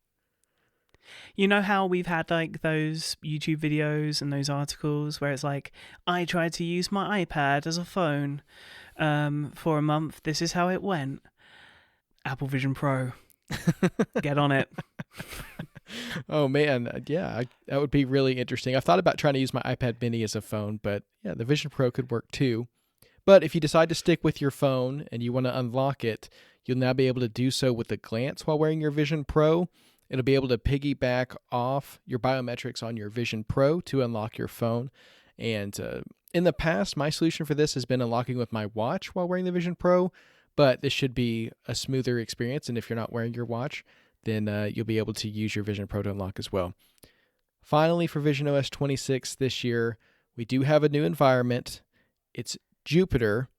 You know how we've had like those YouTube videos and those articles where it's like, I tried to use my iPad as a phone for a month. This is how it went. Apple Vision Pro. Get on it. Oh, man. Yeah, that would be really interesting. I've thought about trying to use my iPad mini as a phone, but yeah, the Vision Pro could work too. But if you decide to stick with your phone and you want to unlock it, you'll now be able to do so with a glance while wearing your Vision Pro. It'll be able to piggyback off your biometrics on your Vision Pro to unlock your phone. And in the past, my solution for this has been unlocking with my watch while wearing the Vision Pro, but this should be a smoother experience. And if you're not wearing your watch, then you'll be able to use your Vision Pro to unlock as well. Finally, for visionOS 26 this year, we do have a new environment. It's Jupiter,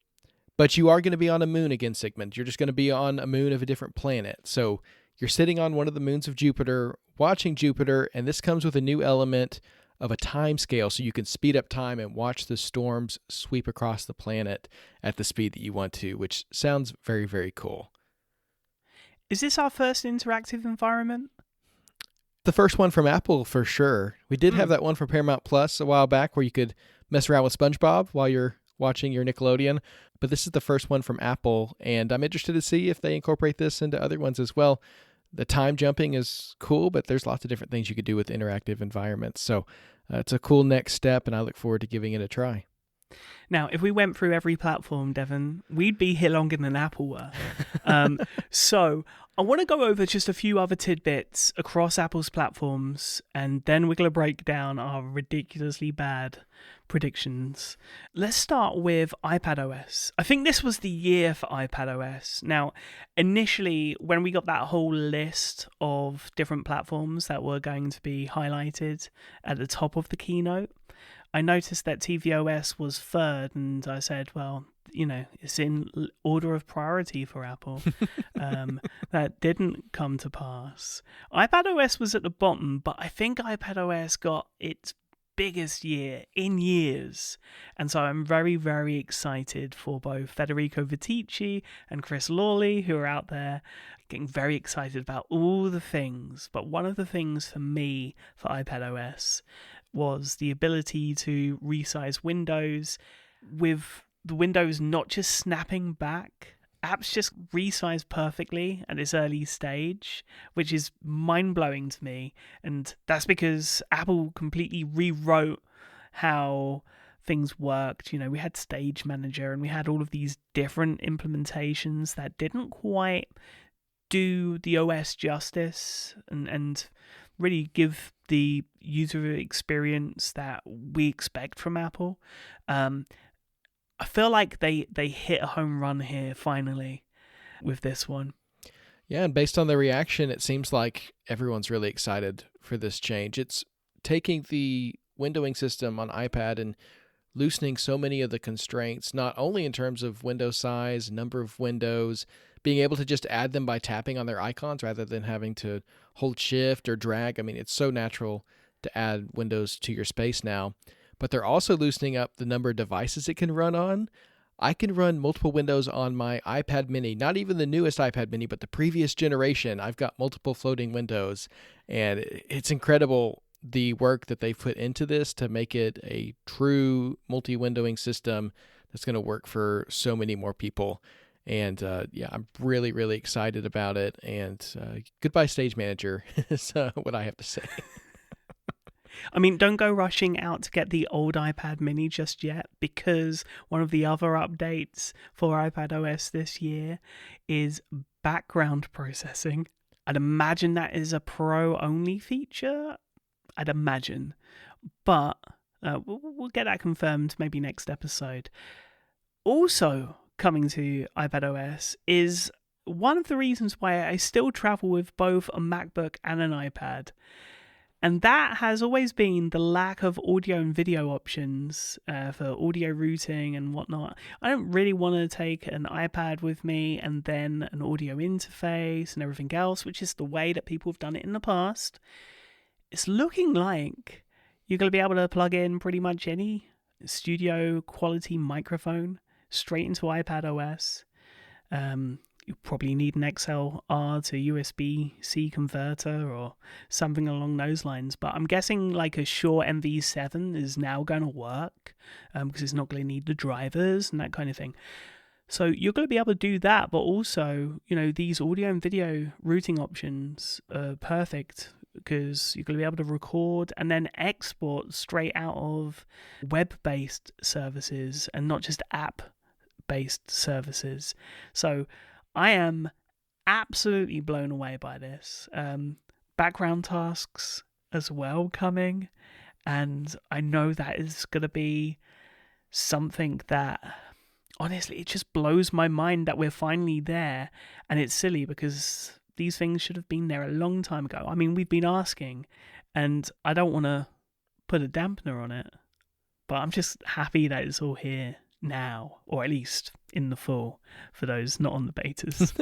but you are going to be on a moon again, Sigmund. You're just going to be on a moon of a different planet. So you're sitting on one of the moons of Jupiter, watching Jupiter, and this comes with a new element of a time scale, so you can speed up time and watch the storms sweep across the planet at the speed that you want to, which sounds very, very cool. Is this our first interactive environment? The first one from Apple, for sure. We did have that one for Paramount Plus a while back where you could mess around with SpongeBob while you're watching your Nickelodeon, but this is the first one from Apple, and I'm interested to see if they incorporate this into other ones as well. The time jumping is cool, but there's lots of different things you could do with interactive environments. So it's a cool next step, and I look forward to giving it a try. Now, if we went through every platform, Devon, we'd be here longer than Apple were. So I want to go over just a few other tidbits across Apple's platforms, and then we're going to break down our ridiculously bad predictions. Let's start with iPadOS. I think this was the year for iPadOS. Now, initially, when we got that whole list of different platforms that were going to be highlighted at the top of the keynote, I noticed that tvOS was third, and I said, well, it's in order of priority for Apple. That didn't come to pass. iPadOS was at the bottom, but I think iPadOS got its biggest year in years. And so I'm very, very excited for both Federico Viticci and Chris Lawley, who are out there getting very excited about all the things. But one of the things for me for iPadOS was the ability to resize windows with the windows not just snapping back. Apps just resize perfectly at this early stage, which is mind-blowing to me. And that's because Apple completely rewrote how things worked. We had Stage Manager and we had all of these different implementations that didn't quite do the OS justice and really give the user experience that we expect from Apple. I feel like they hit a home run here finally with this one. Yeah, and based on the reaction, it seems like everyone's really excited for this change. It's taking the windowing system on iPad and loosening so many of the constraints, not only in terms of window size, number of windows, being able to just add them by tapping on their icons rather than having to hold shift or drag. I mean, it's so natural to add windows to your space now. But they're also loosening up the number of devices it can run on. I can run multiple windows on my iPad mini, not even the newest iPad mini, but the previous generation. I've got multiple floating windows, and it's incredible the work that they've put into this to make it a true multi-windowing system that's going to work for so many more people. And I'm really, really excited about it. And goodbye, Stage Manager, is what I have to say. I mean, don't go rushing out to get the old iPad mini just yet, because one of the other updates for iPadOS this year is background processing. I'd imagine that is a Pro-only feature. I'd imagine. But we'll get that confirmed maybe next episode. Also coming to iPadOS is one of the reasons why I still travel with both a MacBook and an iPad. And that has always been the lack of audio and video options for audio routing and whatnot. I don't really want to take an iPad with me and then an audio interface and everything else, which is the way that people have done it in the past. It's looking like you're going to be able to plug in pretty much any studio quality microphone straight into iPadOS. You probably need an XLR to USB-C converter or something along those lines. But I'm guessing like a Shure MV7 is now going to work because it's not going to need the drivers and that kind of thing. So you're going to be able to do that, but also, these audio and video routing options are perfect because you're going to be able to record and then export straight out of web-based services and not just app-based services. So I am absolutely blown away by this. Background tasks as well coming, and I know that is going to be something that, honestly, it just blows my mind that we're finally there, and it's silly because these things should have been there a long time ago. I mean, we've been asking, and I don't want to put a dampener on it, but I'm just happy that it's all here now, or at least in the full for those not on the betas.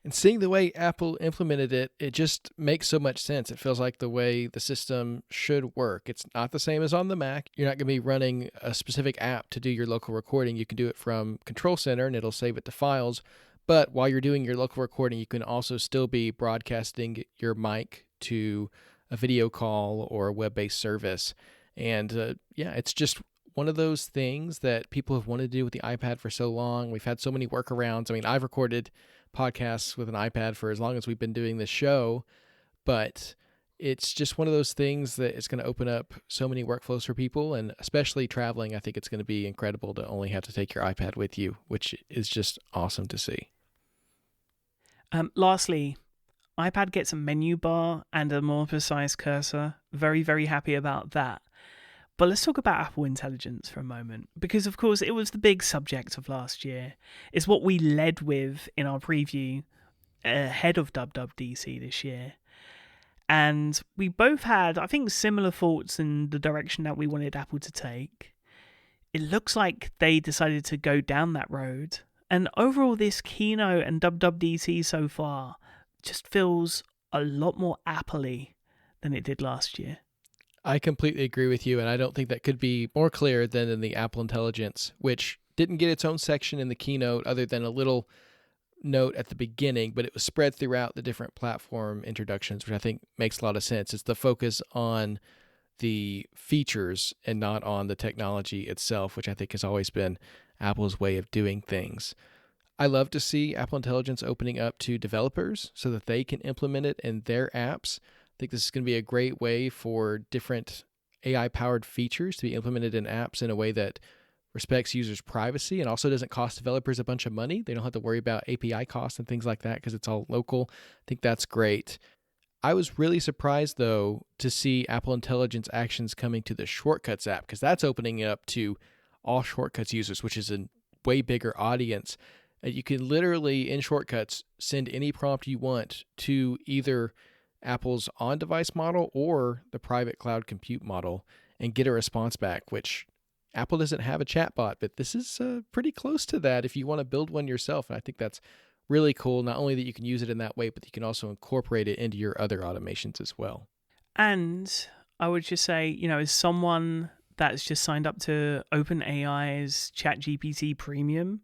And seeing the way Apple implemented it, it just makes so much sense. It feels like the way the system should work. It's not the same as on the Mac. You're not going to be running a specific app to do your local recording. You can do it from Control Center and it'll save it to files. But while you're doing your local recording, you can also still be broadcasting your mic to a video call or a web-based service. And it's just one of those things that people have wanted to do with the iPad for so long. We've had so many workarounds. I mean, I've recorded podcasts with an iPad for as long as we've been doing this show, but it's just one of those things that is going to open up so many workflows for people, and especially traveling. I think it's going to be incredible to only have to take your iPad with you, which is just awesome to see. Lastly, iPad gets a menu bar and a more precise cursor. Very, very happy about that. But let's talk about Apple Intelligence for a moment, because of course it was the big subject of last year. It's what we led with in our preview ahead of WWDC this year. And we both had, I think, similar thoughts in the direction that we wanted Apple to take. It looks like they decided to go down that road. And overall, this keynote and WWDC so far just feels a lot more Apple-y than it did last year. I completely agree with you, and I don't think that could be more clear than in the Apple Intelligence, which didn't get its own section in the keynote other than a little note at the beginning, but it was spread throughout the different platform introductions, which I think makes a lot of sense. It's the focus on the features and not on the technology itself, which I think has always been Apple's way of doing things. I love to see Apple Intelligence opening up to developers so that they can implement it in their apps. I think this is going to be a great way for different AI-powered features to be implemented in apps in a way that respects users' privacy and also doesn't cost developers a bunch of money. They don't have to worry about API costs and things like that because it's all local. I think that's great. I was really surprised, though, to see Apple Intelligence actions coming to the Shortcuts app, because that's opening it up to all Shortcuts users, which is a way bigger audience. You can literally, in Shortcuts, send any prompt you want to either Apple's on-device model or the private cloud compute model and get a response back, which Apple doesn't have a chatbot, but this is pretty close to that if you want to build one yourself. And I think that's really cool, not only that you can use it in that way, but you can also incorporate it into your other automations as well. And I would just say, as someone that's just signed up to OpenAI's ChatGPT Premium,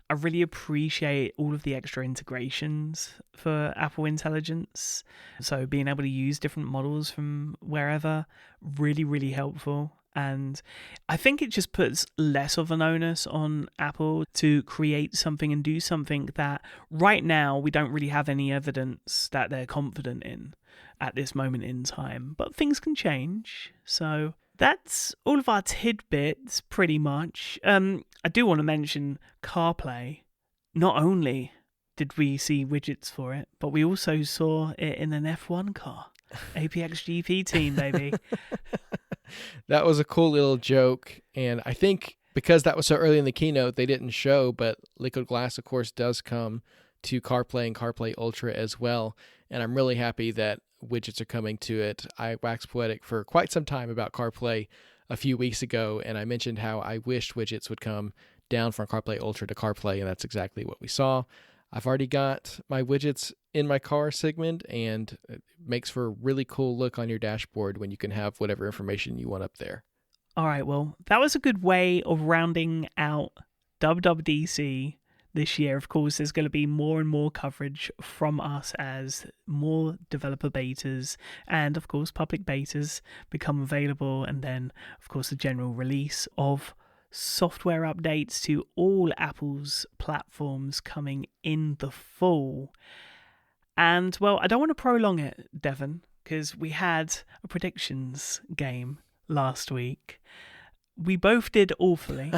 I really appreciate all of the extra integrations for Apple Intelligence. So being able to use different models from wherever, really, really helpful. And I think it just puts less of an onus on Apple to create something and do something that right now we don't really have any evidence that they're confident in at this moment in time. But things can change. So that's all of our tidbits, pretty much. I do want to mention CarPlay. Not only did we see widgets for it, but we also saw it in an F1 car. APX GP team, baby. That was a cool little joke, and I think because that was so early in the keynote, they didn't show, but Liquid Glass, of course, does come to CarPlay and CarPlay Ultra as well, and I'm really happy that widgets are coming to it. I waxed poetic for quite some time about CarPlay a few weeks ago, and I mentioned how I wished widgets would come down from CarPlay Ultra to CarPlay, and that's exactly what we saw. I've already got my widgets in my car, Sigmund, and it makes for a really cool look on your dashboard when you can have whatever information you want up there. All right, well, that was a good way of rounding out WWDC this year. Of course, there's going to be more and more coverage from us as more developer betas and, of course, public betas become available, and then, of course, the general release of software updates to all Apple's platforms coming in the fall. And, well, I don't want to prolong it, Devon, because we had a predictions game last week. We both did awfully.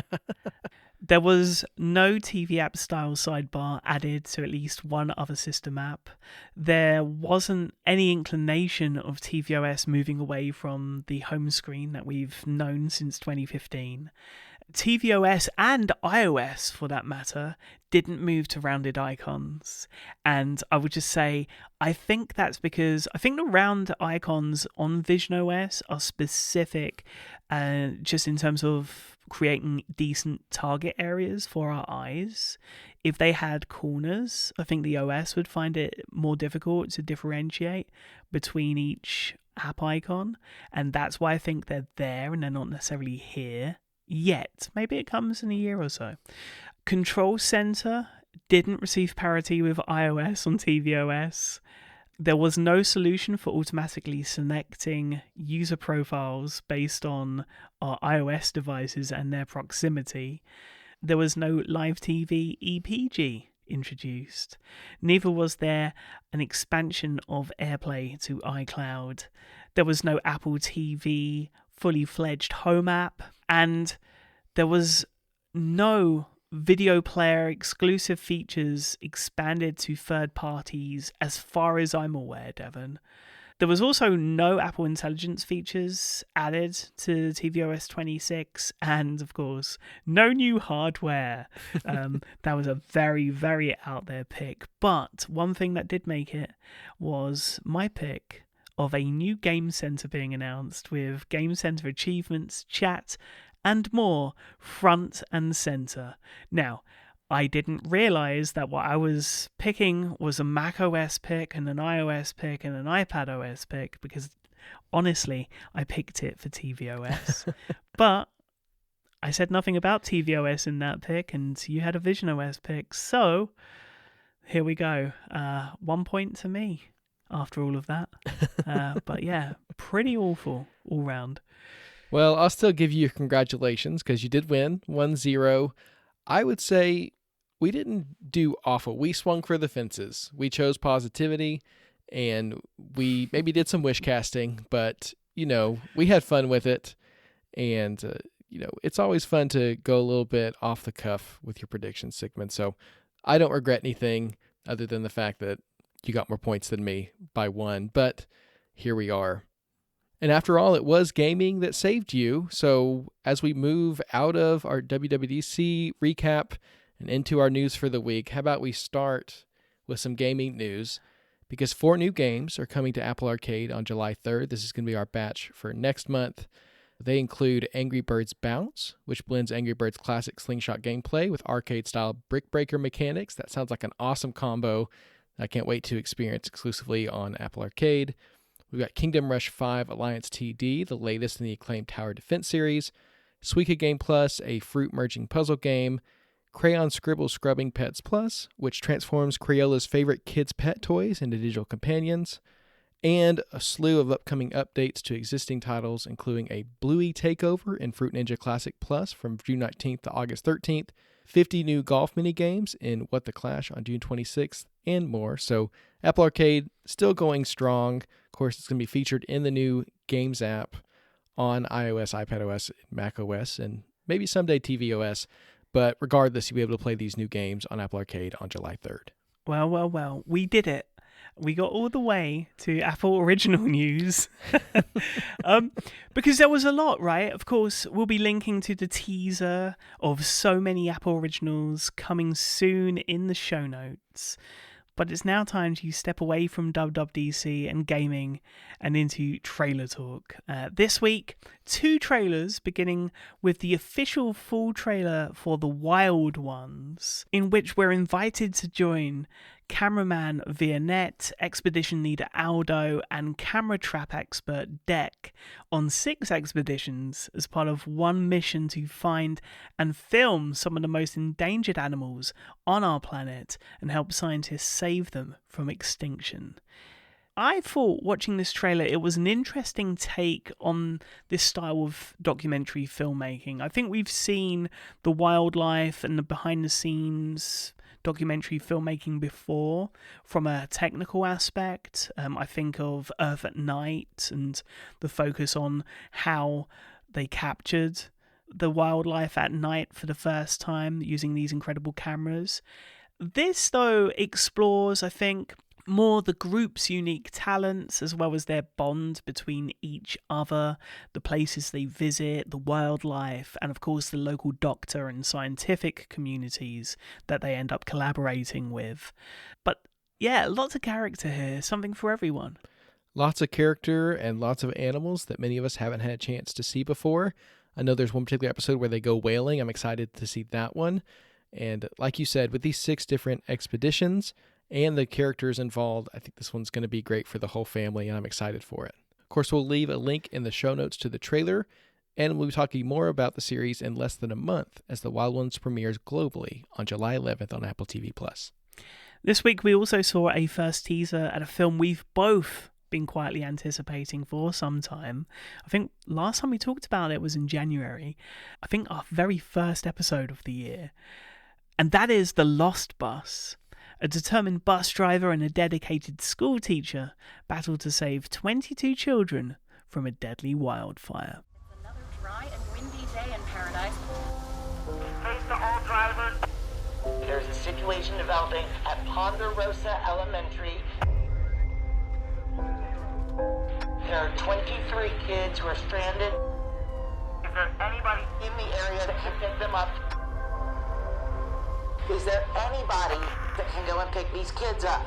There was no TV app style sidebar added to at least one other system app. There wasn't any inclination of tvOS moving away from the home screen that we've known since 2015. tvOS and iOS, for that matter, didn't move to rounded icons. And I would just say, I think that's because I think the round icons on visionOS are specific just in terms of creating decent target areas for our eyes. If they had corners, I think the OS would find it more difficult to differentiate between each app icon. And that's why I think they're there and they're not necessarily here yet. Maybe it comes in a year or so. Control Center didn't receive parity with iOS on tvOS. There was no solution for automatically selecting user profiles based on our iOS devices and their proximity. There was no live TV EPG introduced. Neither was there an expansion of AirPlay to iCloud. There was no Apple TV fully fledged home app, and there was no video player exclusive features expanded to third parties as far as I'm aware, Devon. There was also no Apple Intelligence features added to tvOS 26, and of course, no new hardware. That was a very, very out there pick. But one thing that did make it was my pick of a new Game Center being announced with Game Center achievements, chat, and more front and center. Now, I didn't realize that what I was picking was a Mac OS pick and an iOS pick and an iPad OS pick, because honestly, I picked it for tvOS. But I said nothing about tvOS in that pick, and you had a visionOS pick, so here we go. 1 point to me after all of that. But yeah, pretty awful all round. Well, I'll still give you congratulations because you did win 1-0. I would say we didn't do awful. We swung for the fences. We chose positivity, and we maybe did some wish casting, but, we had fun with it. And, it's always fun to go a little bit off the cuff with your predictions, Sigmund. So I don't regret anything other than the fact that you got more points than me by 1, but here we are. And after all, it was gaming that saved you. So as we move out of our WWDC recap and into our news for the week, how about we start with some gaming news? Because 4 new games are coming to Apple Arcade on July 3rd. This is going to be our batch for next month. They include Angry Birds Bounce, which blends Angry Birds classic slingshot gameplay with arcade-style brick breaker mechanics. That sounds like an awesome combo I can't wait to experience exclusively on Apple Arcade. We've got Kingdom Rush 5 Alliance TD, the latest in the acclaimed tower defense series, Suika Game Plus, a fruit merging puzzle game, Crayon Scribble Scrubbing Pets Plus, which transforms Crayola's favorite kids' pet toys into digital companions, and a slew of upcoming updates to existing titles, including a Bluey Takeover in Fruit Ninja Classic Plus from June 19th to August 13th, 50 new golf minigames in What the Clash on June 26th, and more. So Apple Arcade still going strong. Of course, it's going to be featured in the new Games app on iOS, iPadOS, macOS, and maybe someday tvOS. But regardless, you'll be able to play these new games on Apple Arcade on July 3rd. Well, we did it. We got all the way to Apple Original News. Because there was a lot, right? Of course, we'll be linking to the teaser of so many Apple Originals coming soon in the show notes. But it's now time to step away from WWDC and gaming and into trailer talk. This week, 2 trailers, beginning with the official full trailer for The Wild Ones, in which we're invited to join cameraman Vianette, expedition leader Aldo, and camera trap expert Deck on 6 expeditions as part of one mission to find and film some of the most endangered animals on our planet and help scientists save them from extinction. I thought watching this trailer, it was an interesting take on this style of documentary filmmaking. I think we've seen the wildlife and the behind the scenes documentary filmmaking before from a technical aspect. I think of Earth at Night and the focus on how they captured the wildlife at night for the first time using these incredible cameras. This, though, explores, I think, more the group's unique talents as well as their bond between each other, the places they visit, the wildlife, and of course the local doctor and scientific communities that they end up collaborating with. But yeah, lots of character here, something for everyone. Lots of character and lots of animals that many of us haven't had a chance to see before. I know there's one particular episode where they go whaling. I'm excited to see that one. And like you said, with these 6 different expeditions and the characters involved, I think this one's going to be great for the whole family, and I'm excited for it. Of course, we'll leave a link in the show notes to the trailer, and we'll be talking more about the series in less than a month as The Wild Ones premieres globally on July 11th on Apple TV+. This week, we also saw a first teaser at a film we've both been quietly anticipating for some time. I think last time we talked about it was in January. I think our very first episode of the year. And that is The Lost Bus. A determined bus driver and a dedicated school teacher battle to save 22 children from a deadly wildfire. It's another dry and windy day in paradise. Face to all drivers. There's a situation developing at Ponderosa Elementary. There are 23 kids who are stranded. Is there anybody in the area that can pick them up? Is there anybody that can go and pick these kids up?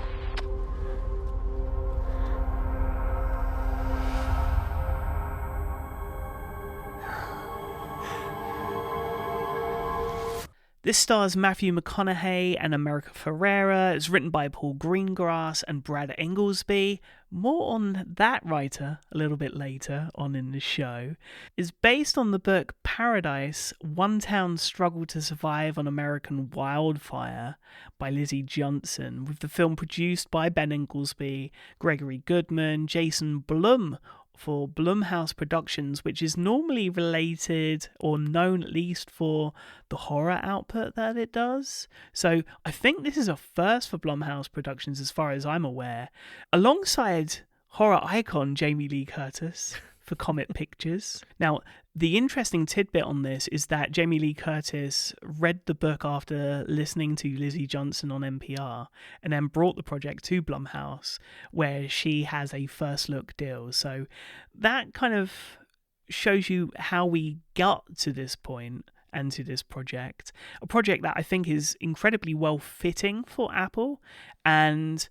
This stars Matthew McConaughey and America Ferrera. It's written by Paul Greengrass and Brad Inglesby. More on that writer a little bit later on in the show. It's based on the book Paradise, One Town's Struggle to Survive on American Wildfire by Lizzie Johnson, with the film produced by Ben Inglesby, Gregory Goodman, Jason Blum, for Blumhouse Productions, which is normally related or known at least for the horror output that it does. So I think this is a first for Blumhouse Productions as far as I'm aware, alongside horror icon Jamie Lee Curtis for Comet Pictures. Now, the interesting tidbit on this is that Jamie Lee Curtis read the book after listening to Lizzie Johnson on NPR and then brought the project to Blumhouse, where she has a first look deal. So that kind of shows you how we got to this point and to this project. A project that I think is incredibly well fitting for Apple, and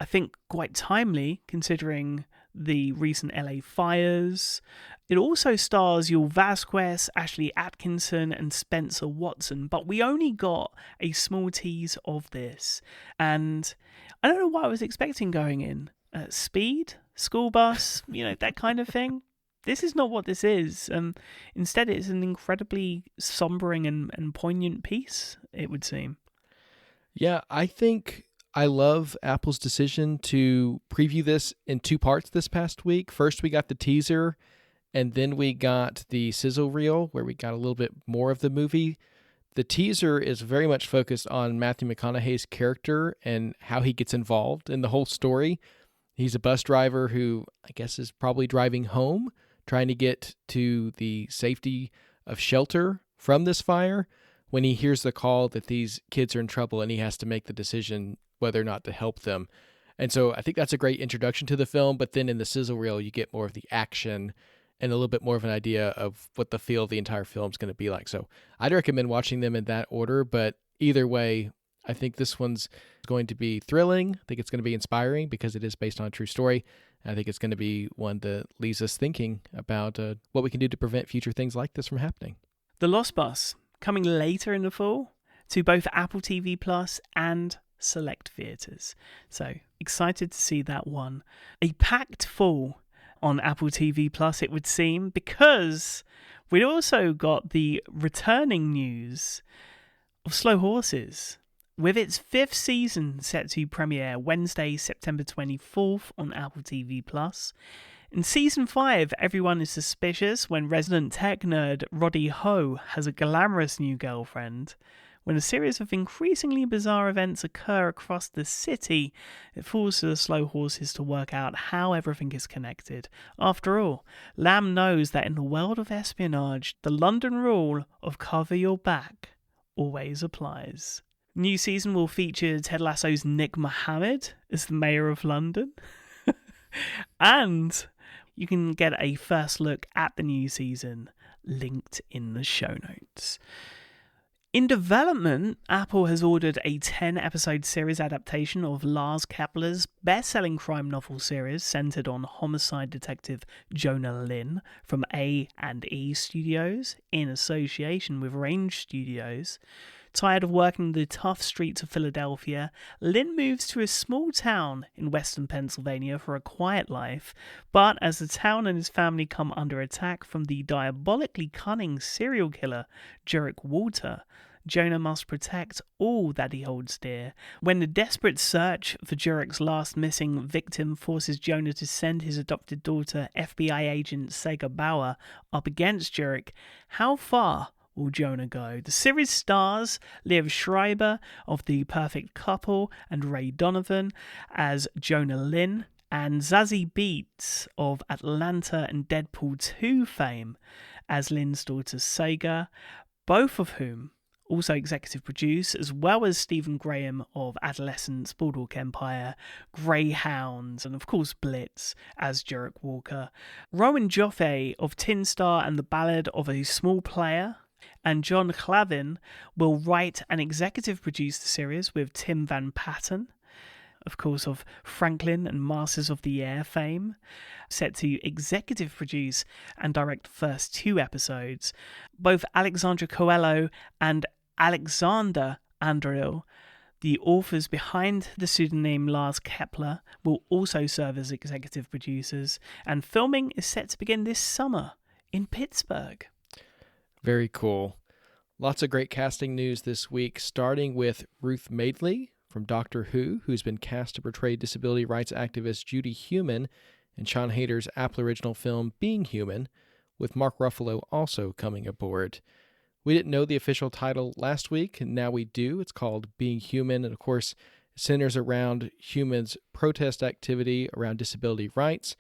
I think quite timely considering the recent LA fires. It also stars Yul Vasquez, Ashley Atkinson, and Spencer Watson, but we only got a small tease of this, and I don't know what I was expecting going in. Speed? School bus? That kind of thing. This is not what this is. Instead, it's an incredibly sombering and poignant piece, it would seem. Yeah, I think I love Apple's decision to preview this in two parts this past week. First, we got the teaser, and then we got the sizzle reel, where we got a little bit more of the movie. The teaser is very much focused on Matthew McConaughey's character and how he gets involved in the whole story. He's a bus driver who I guess is probably driving home, trying to get to the safety of shelter from this fire, when he hears the call that these kids are in trouble and he has to make the decision whether or not to help them. And so I think that's a great introduction to the film, but then in the sizzle reel, you get more of the action and a little bit more of an idea of what the feel of the entire film is going to be like. So I'd recommend watching them in that order, but either way, I think this one's going to be thrilling. I think it's going to be inspiring because it is based on a true story. And I think it's going to be one that leaves us thinking about what we can do to prevent future things like this from happening. The Lost Bus, coming later in the fall to both Apple TV Plus and select theatres. So excited to see that one. A packed fall on Apple TV Plus, it would seem, because we'd also got the returning news of Slow Horses, with its 5th season set to premiere Wednesday, September 24th on Apple TV Plus. In Season 5, everyone is suspicious when resident tech nerd Roddy Ho has a glamorous new girlfriend. When a series of increasingly bizarre events occur across the city, it falls to the Slow Horses to work out how everything is connected. After all, Lamb knows that in the world of espionage, the London rule of cover your back always applies. New season will feature Ted Lasso's Nick Mohammed as the Mayor of London. And you can get a first look at the new season linked in the show notes. In development, Apple has ordered a 10-episode series adaptation of Lars Kepler's best-selling crime novel series centered on homicide detective Jonah Lynn from A&E Studios in association with Range Studios. Tired of working the tough streets of Philadelphia, Lynn moves to a small town in western Pennsylvania for a quiet life, but as the town and his family come under attack from the diabolically cunning serial killer Jurek Walter, Jonah must protect all that he holds dear. When the desperate search for Jurek's last missing victim forces Jonah to send his adopted daughter, FBI agent Sega Bauer, up against Jurek, how far will Jonah go? The series stars Liev Schreiber of The Perfect Couple and Ray Donovan as Jonah Lynn, and Zazie Beetz of Atlanta and Deadpool 2 fame as Lynn's daughter Sega, both of whom also executive produced, as well as Stephen Graham of Adolescence, Boardwalk Empire, Greyhound, and of course Blitz as Jurek Walker. Rowan Joffe of Tin Star and the Ballad of a Small Player, and John Clavin will write and executive produce the series with Tim Van Patten, of course, of Franklin and Masters of the Air fame, set to executive produce and direct the first 2 episodes. Both Alexandra Coelho and Alexander Andreil, the authors behind the pseudonym Lars Kepler, will also serve as executive producers, and filming is set to begin this summer in Pittsburgh. Very cool. Lots of great casting news this week, starting with Ruth Madeley from Doctor Who, who's been cast to portray disability rights activist Judy Heumann in Sean Hayter's Apple original film Being Human, with Mark Ruffalo also coming aboard. We didn't know the official title last week, and now we do. It's called Being Human, and of course, it centers around humans' protest activity around disability rights.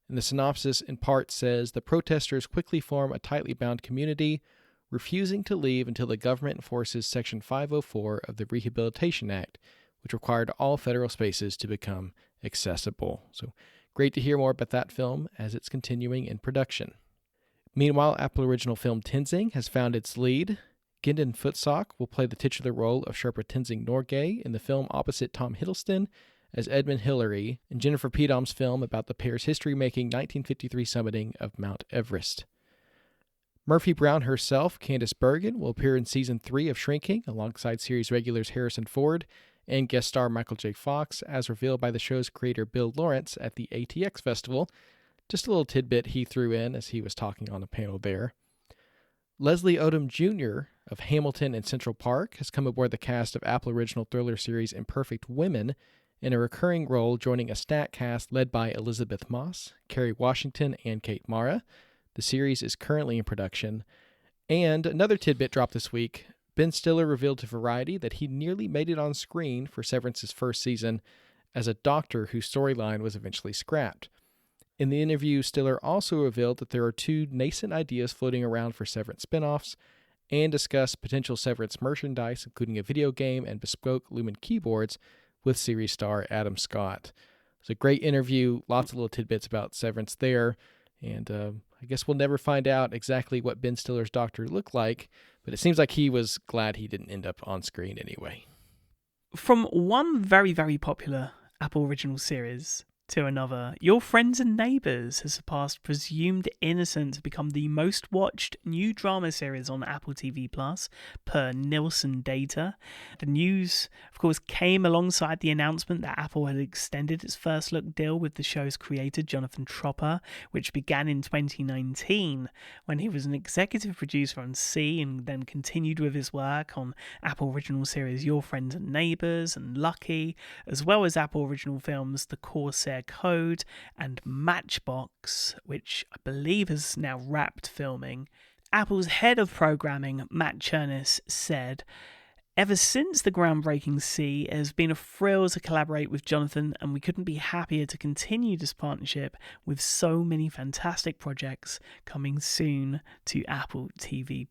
And the synopsis in part says, the protesters quickly form a tightly bound community, refusing to leave until the government enforces Section 504 of the Rehabilitation Act, which required all federal spaces to become accessible. So great to hear more about that film as it's continuing in production. Meanwhile, Apple original film Tenzing has found its lead. Gendon Futsak will play the titular role of Sherpa Tenzing Norgay in the film opposite Tom Hiddleston as Edmund Hillary in Jennifer Pedom's film about the pair's history-making 1953 summiting of Mount Everest. Murphy Brown herself, Candice Bergen, will appear in Season 3 of Shrinking alongside series regulars Harrison Ford and guest star Michael J. Fox, as revealed by the show's creator Bill Lawrence at the ATX Festival. Just a little tidbit he threw in as he was talking on a panel there. Leslie Odom Jr. of Hamilton and Central Park has come aboard the cast of Apple original thriller series Imperfect Women in a recurring role, joining a stat cast led by Elizabeth Moss, Kerry Washington, and Kate Mara. The series is currently in production. And another tidbit dropped this week. Ben Stiller revealed to Variety that he nearly made it on screen for Severance's first season as a doctor whose storyline was eventually scrapped. In the interview, Stiller also revealed that there are 2 nascent ideas floating around for Severance spinoffs and discussed potential Severance merchandise, including a video game and bespoke Lumen keyboards with series star Adam Scott. It's a great interview, lots of little tidbits about Severance there, and I guess we'll never find out exactly what Ben Stiller's doctor looked like, but it seems like he was glad he didn't end up on screen anyway. From one very, very popular Apple original series to another, Your Friends and Neighbours has surpassed Presumed Innocent to become the most watched new drama series on Apple TV Plus per Nielsen data. The news, of course, came alongside the announcement that Apple had extended its first look deal with the show's creator, Jonathan Tropper, which began in 2019 when he was an executive producer on C and then continued with his work on Apple original series Your Friends and Neighbours and Lucky, as well as Apple original films The Corsair Code and Matchbox, which I believe has now wrapped filming. Apple's head of programming, Matt Chernis, said, "Ever since the groundbreaking C, it has been a thrill to collaborate with Jonathan, and we couldn't be happier to continue this partnership with so many fantastic projects coming soon to Apple TV+.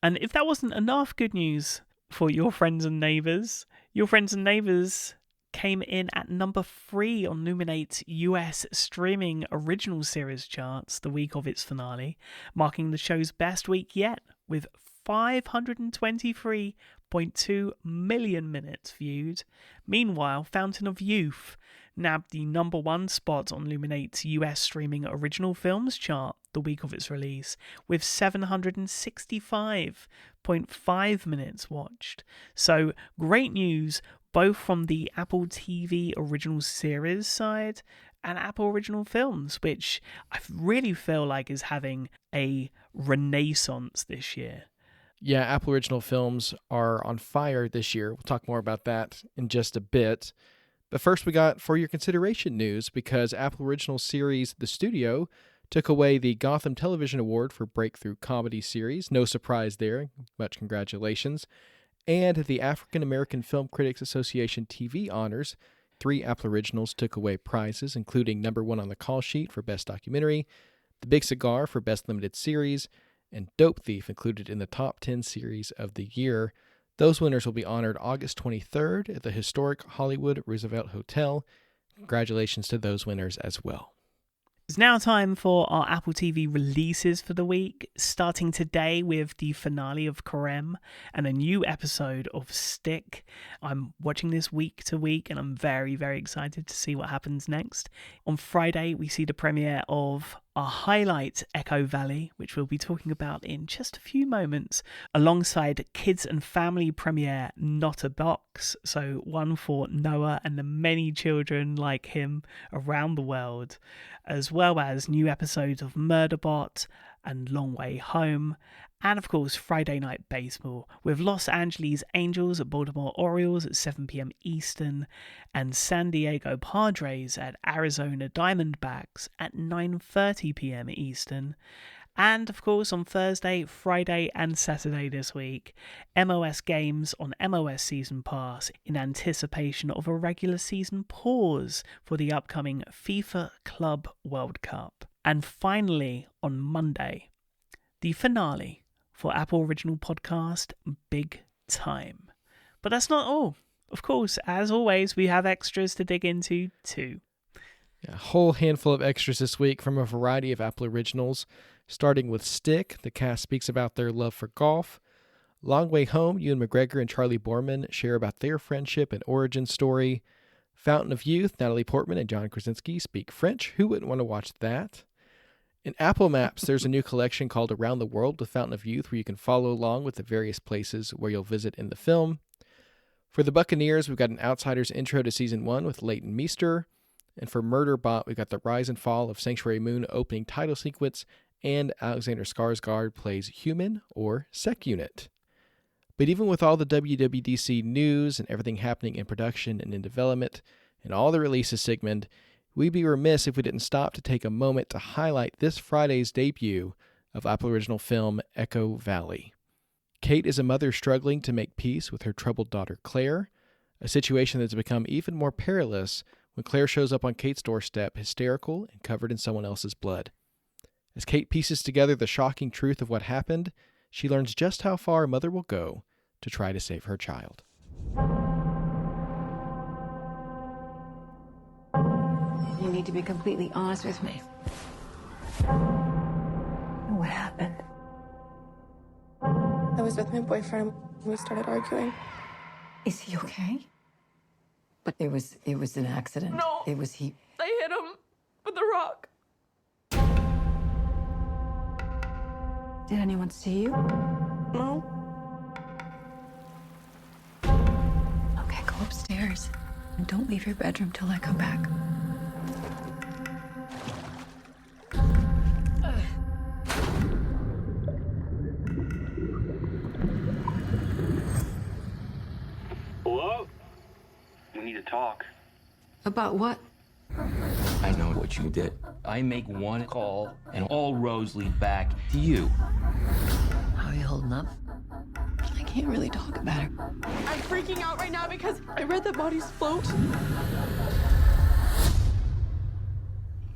And if that wasn't enough good news for Your Friends and Neighbours, Your Friends and Neighbours came in at number 3 on Luminate's US streaming original series charts the week of its finale, marking the show's best week yet, with 523.2 million minutes viewed. Meanwhile, Fountain of Youth nabbed the number 1 spot on Luminate's US streaming original films chart the week of its release, with 765.5 minutes watched. So, great news both from the Apple TV original series side and Apple original films, which I really feel like is having a renaissance this year. Yeah, Apple original films are on fire this year. We'll talk more about that in just a bit. But first we got For Your Consideration news, because Apple original series The Studio took away the Gotham Television Award for Breakthrough Comedy Series. No surprise there. Much congratulations. And the African American Film Critics Association TV honors. 3 Apple originals took away prizes, including number 1 on the call sheet for Best Documentary, The Big Cigar for Best Limited Series, and Dope Thief included in the top 10 series of the year. Those winners will be honored August 23rd at the historic Hollywood Roosevelt Hotel. Congratulations to those winners as well. It's now time for our Apple TV releases for the week, starting today with the finale of Karem and a new episode of Stick. I'm watching this week to week and I'm very, very excited to see what happens next. On Friday, we see the premiere of our highlight, Echo Valley, which we'll be talking about in just a few moments, alongside kids and family premiere Not a Box, so one for Noah and the many children like him around the world, as well as new episodes of Murderbot and Long Way Home, and of course Friday Night Baseball with Los Angeles Angels at Baltimore Orioles at 7 p.m. Eastern and San Diego Padres at Arizona Diamondbacks at 9:30 p.m. Eastern. And of course on Thursday, Friday and Saturday this week, MOS games on MOS Season Pass in anticipation of a regular season pause for the upcoming FIFA Club World Cup. And finally on Monday, the finale for Apple Original Podcast Big Time. But that's not all. Of course, as always, we have extras to dig into too. A whole handful of extras this week from a variety of Apple Originals. Starting with Stick, the cast speaks about their love for golf. Long Way Home, Ewan McGregor and Charlie Borman share about their friendship and origin story. Fountain of Youth, Natalie Portman and John Krasinski speak French. Who wouldn't want to watch that? In Apple Maps, there's a new collection called Around the World with Fountain of Youth where you can follow along with the various places where you'll visit in the film. For The Buccaneers, we've got an Outsiders intro to Season 1 with Leighton Meester. And for Murderbot, we've got the Rise and Fall of Sanctuary Moon opening title sequence, and Alexander Skarsgård plays Human or Sec Unit. But even with all the WWDC news and everything happening in production and in development, and all the releases, Sigmund, we'd be remiss if we didn't stop to take a moment to highlight this Friday's debut of Apple Original film Echo Valley. Kate is a mother struggling to make peace with her troubled daughter Claire, a situation that's become even more perilous when Claire shows up on Kate's doorstep hysterical and covered in someone else's blood. As Kate pieces together the shocking truth of what happened, she learns just how far a mother will go to try to save her child. You need to be completely honest with me. What happened? I was with my boyfriend when we started arguing. Is he okay? But it was an accident. No. It was he. I hit him with a rock. Did anyone see you? No. Okay, go upstairs. And don't leave your bedroom till I come back. Hello? We need to talk. About what? I know what you did. I make one call, and all roads lead back to you. How are you holding up? I can't really talk about it. I'm freaking out right now because I read that bodies float.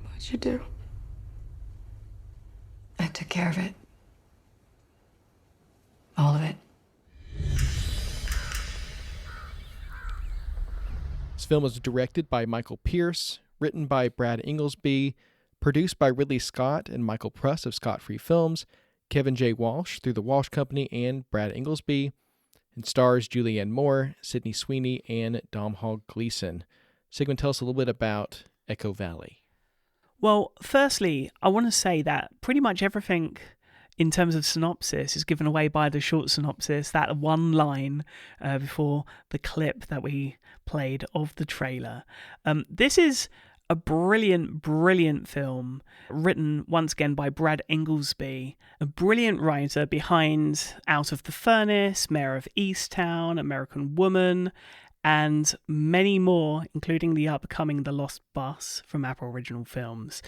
What'd you do? I took care of it. All of it. This film was directed by Michael Pierce, written by Brad Inglesby, produced by Ridley Scott and Michael Pruss of Scott Free Films, Kevin J. Walsh through the Walsh Company and Brad Inglesby, and stars Julianne Moore, Sydney Sweeney, and Domhnall Gleeson. Sigmund, tell us a little bit about Echo Valley. Well, firstly, I want to say that pretty much everything in terms of synopsis is given away by the short synopsis, that one line before the clip that we played of the trailer. This is a brilliant, brilliant film written once again by Brad Inglesby, a brilliant writer behind Out of the Furnace, Mayor of Easttown, American Woman, and many more, including the upcoming The Lost Bus from Apple Original Films.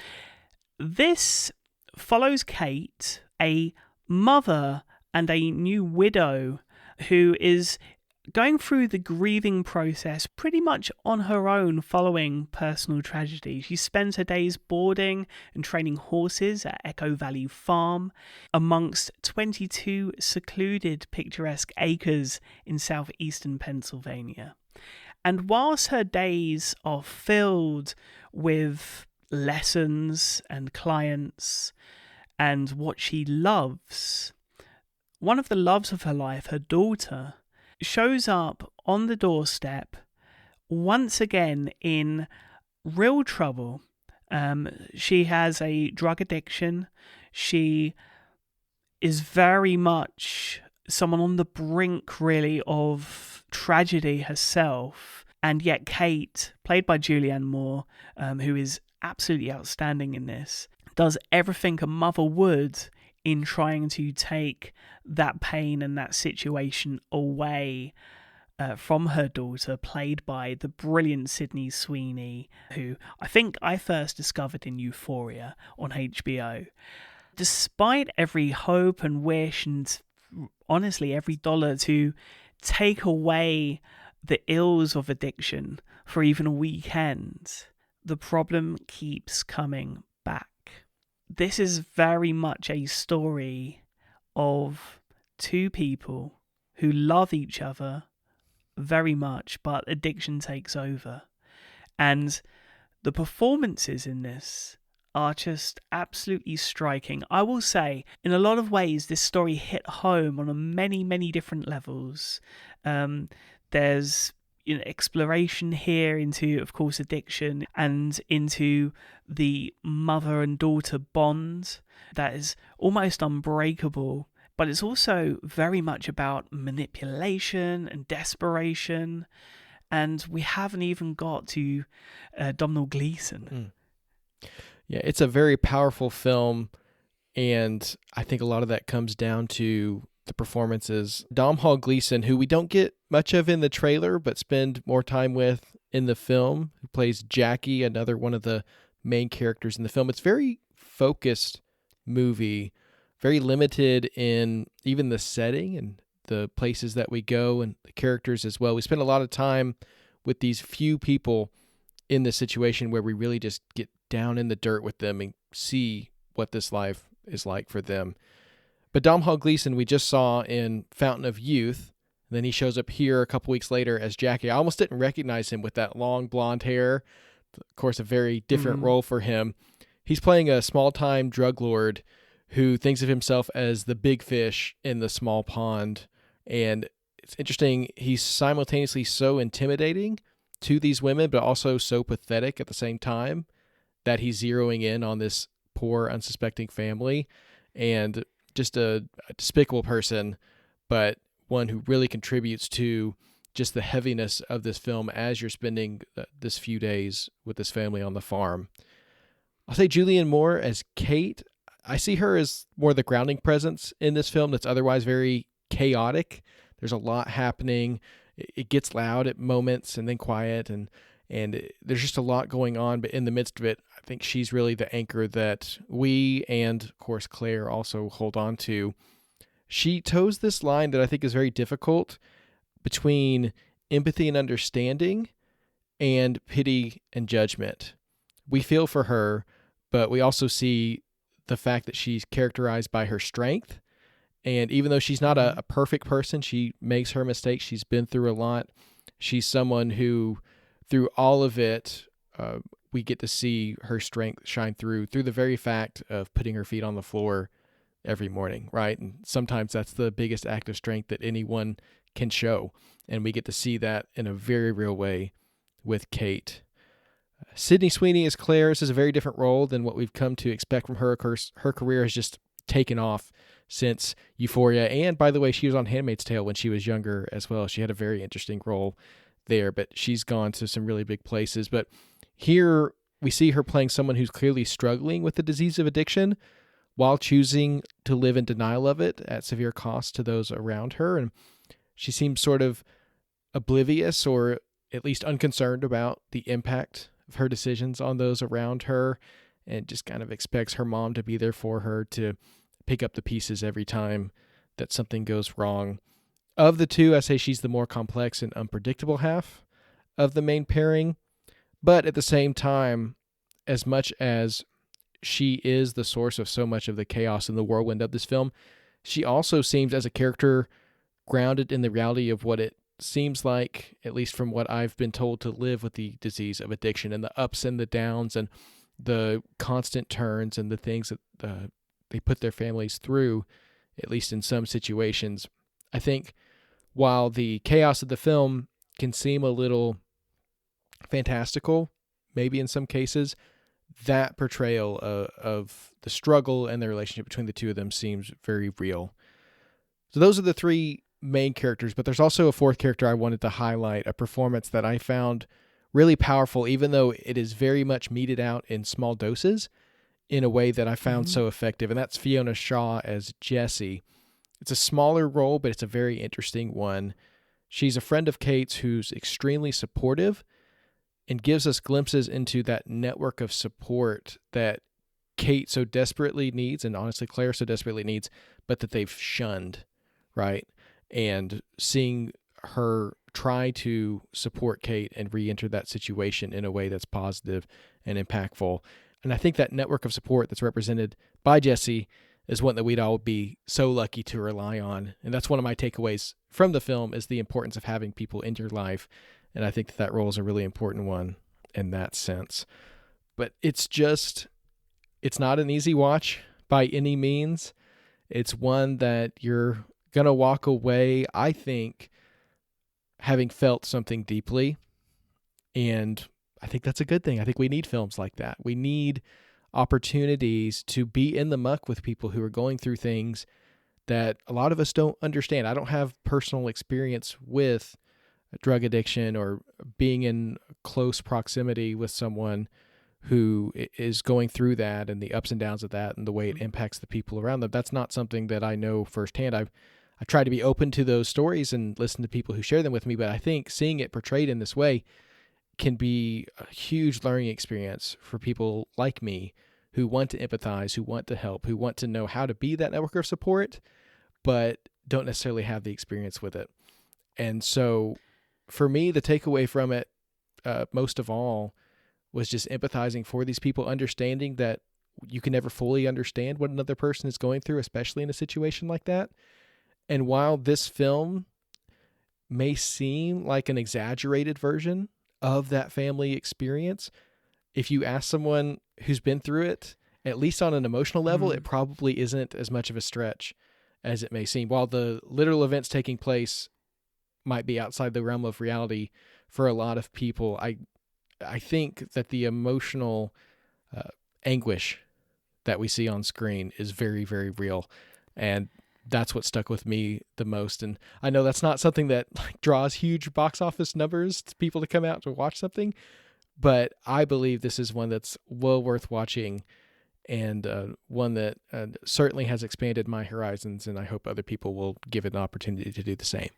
This follows Kate, a mother and a new widow who is going through the grieving process pretty much on her own following personal tragedy. She spends her days boarding and training horses at Echo Valley Farm amongst 22 secluded picturesque acres in southeastern Pennsylvania. And whilst her days are filled with lessons and clients and what she loves, one of the loves of her life, her daughter, shows up on the doorstep once again in real trouble. She has a drug addiction. She is very much someone on the brink, really, of tragedy herself. And yet Kate, played by Julianne Moore, who is absolutely outstanding in this, does everything a mother would in trying to take that pain and that situation away from her daughter, played by the brilliant Sydney Sweeney, who I think I first discovered in Euphoria on HBO. Despite every hope and wish and honestly every dollar to take away the ills of addiction for even a weekend, the problem keeps coming back. This is very much a story of two people who love each other very much, but addiction takes over. And the performances in this are just absolutely striking. I will say, in a lot of ways, this story hit home on many, many different levels. There's exploration here into, of course, addiction and into the mother and daughter bond that is almost unbreakable, but it's also very much about manipulation and desperation, and we haven't even got to Domhnall Gleeson. Yeah, it's a very powerful film, and I think a lot of that comes down to the performances. Domhnall Gleeson, who we don't get much of in the trailer, but spend more time with in the film, who plays Jackie, another one of the main characters in the film. It's a very focused movie, very limited in even the setting and the places that we go and the characters as well. We spend a lot of time with these few people in this situation where we really just get down in the dirt with them and see what this life is like for them. But Domhnall Gleeson, we just saw in Fountain of Youth. Then he shows up here a couple weeks later as Jackie. I almost didn't recognize him with that long blonde hair. Of course, a very different role for him. He's playing a small-time drug lord who thinks of himself as the big fish in the small pond. And it's interesting, he's simultaneously so intimidating to these women, but also so pathetic at the same time that he's zeroing in on this poor, unsuspecting family. And just a despicable person, but one who really contributes to just the heaviness of this film as you're spending this few days with this family on the farm. I'll say Julianne Moore as Kate. I see her as more the grounding presence in this film that's otherwise very chaotic. There's a lot happening. It gets loud at moments and then quiet, and there's just a lot going on. But in the midst of it, I think she's really the anchor that we and, of course, Claire also hold on to. She toes this line that I think is very difficult between empathy and understanding and pity and judgment. We feel for her, but we also see the fact that she's characterized by her strength. And even though she's not a perfect person, she makes her mistakes. She's been through a lot. She's someone who, through all of it, we get to see her strength shine through the very fact of putting her feet on the floor every morning, right? And sometimes that's the biggest act of strength that anyone can show. And we get to see that in a very real way with Kate. Sydney Sweeney as Claire. This is a very different role than what we've come to expect from her. Of course, her career has just taken off since Euphoria. And by the way, she was on Handmaid's Tale when she was younger as well. She had a very interesting role there, but she's gone to some really big places. But here we see her playing someone who's clearly struggling with the disease of addiction while choosing to live in denial of it at severe cost to those around her. And she seems sort of oblivious or at least unconcerned about the impact of her decisions on those around her, and just kind of expects her mom to be there for her to pick up the pieces every time that something goes wrong. Of the two, I say she's the more complex and unpredictable half of the main pairing. But at the same time, as much as she is the source of so much of the chaos and the whirlwind of this film, she also seems, as a character, grounded in the reality of what it seems like, at least from what I've been told, to live with the disease of addiction and the ups and the downs and the constant turns and the things that they put their families through, at least in some situations. I think while the chaos of the film can seem a little fantastical, maybe in some cases, that portrayal of the struggle and the relationship between the two of them seems very real. So those are the three main characters, but there's also a fourth character I wanted to highlight, a performance that I found really powerful, even though it is very much meted out in small doses in a way that I found so effective, and that's Fiona Shaw as Jessie. It's a smaller role, but it's a very interesting one. She's a friend of Kate's who's extremely supportive and gives us glimpses into that network of support that Kate so desperately needs, and honestly Claire so desperately needs, but that they've shunned, right? And seeing her try to support Kate and re-enter that situation in a way that's positive and impactful. And I think that network of support that's represented by Jessie is one that we'd all be so lucky to rely on. And that's one of my takeaways from the film, is the importance of having people in your life. And I think that role is a really important one in that sense. But it's not an easy watch by any means. It's one that you're going to walk away, I think, having felt something deeply. And I think that's a good thing. I think we need films like that. We need opportunities to be in the muck with people who are going through things that a lot of us don't understand. I don't have personal experience with drug addiction or being in close proximity with someone who is going through that and the ups and downs of that and the way it impacts the people around them. That's not something that I know firsthand. I try to be open to those stories and listen to people who share them with me, but I think seeing it portrayed in this way can be a huge learning experience for people like me who want to empathize, who want to help, who want to know how to be that network of support, but don't necessarily have the experience with it. And so for me, the takeaway from it, most of all, was just empathizing for these people, understanding that you can never fully understand what another person is going through, especially in a situation like that. And while this film may seem like an exaggerated version of that family experience, if you ask someone who's been through it, at least on an emotional level, it probably isn't as much of a stretch as it may seem. While the literal events taking place might be outside the realm of reality for a lot of people, I think that the emotional anguish that we see on screen is very, very real. And that's what stuck with me the most. And I know that's not something that draws huge box office numbers to people to come out to watch something, but I believe this is one that's well worth watching, and one that certainly has expanded my horizons, and I hope other people will give it an opportunity to do the same.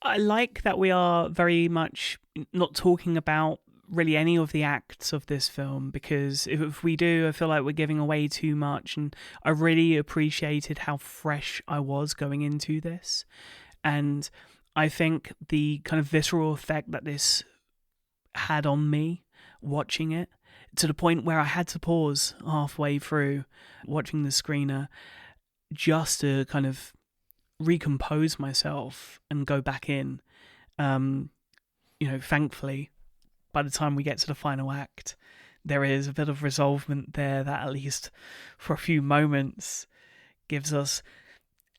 I like that we are very much not talking about really any of the acts of this film, because if we do, I feel like we're giving away too much, and I really appreciated how fresh I was going into this, and I think the kind of visceral effect that this had on me watching it, to the point where I had to pause halfway through watching the screener just to kind of recompose myself and go back in. Thankfully, by the time we get to the final act, there is a bit of resolvement there that, at least for a few moments, gives us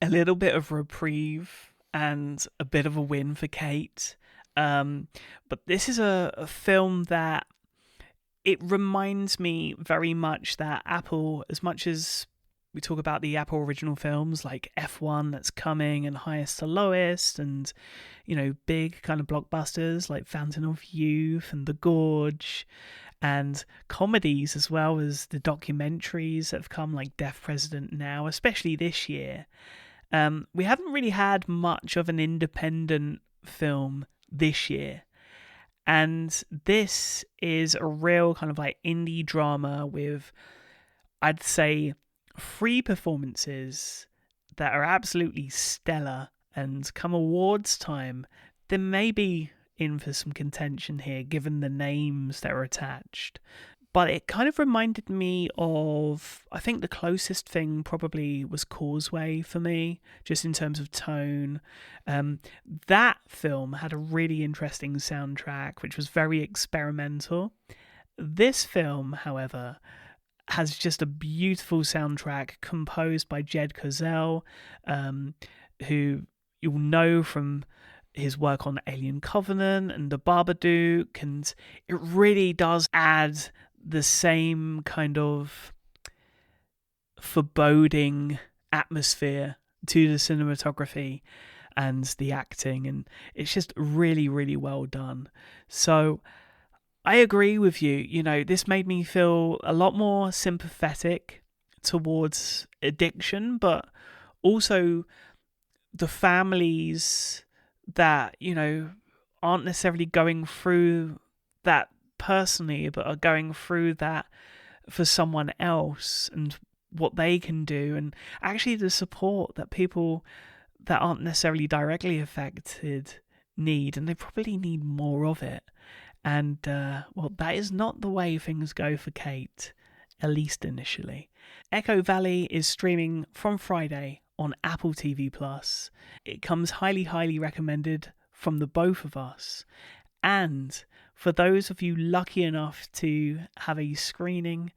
a little bit of reprieve and a bit of a win for Kate. But this is a film that, it reminds me very much that Apple, as much as we talk about the Apple original films like F1 that's coming and Highest to Lowest, and big kind of blockbusters like Fountain of Youth and The Gorge, and comedies as well as the documentaries that have come like Deaf President Now, especially this year. We haven't really had much of an independent film this year, and this is a real kind of like indie drama with, I'd say, 3 performances that are absolutely stellar, and come awards time, they may be in for some contention here, given the names that are attached. But it kind of reminded me of, I think the closest thing probably was Causeway for me, just in terms of tone. That film had a really interesting soundtrack, which was very experimental. This film, however, has just a beautiful soundtrack composed by Jed Cozell, who you'll know from his work on Alien Covenant and The Babadook, and it really does add the same kind of foreboding atmosphere to the cinematography and the acting, and it's just really, really well done. So I agree with you. You know, this made me feel a lot more sympathetic towards addiction, but also the families that, you know, aren't necessarily going through that personally, but are going through that for someone else, and what they can do, and actually the support that people that aren't necessarily directly affected need, and they probably need more of it. And well, that is not the way things go for Kate, at least initially. Echo Valley is streaming from Friday on Apple TV+. It comes highly, highly recommended from the both of us. And for those of you lucky enough to have a screening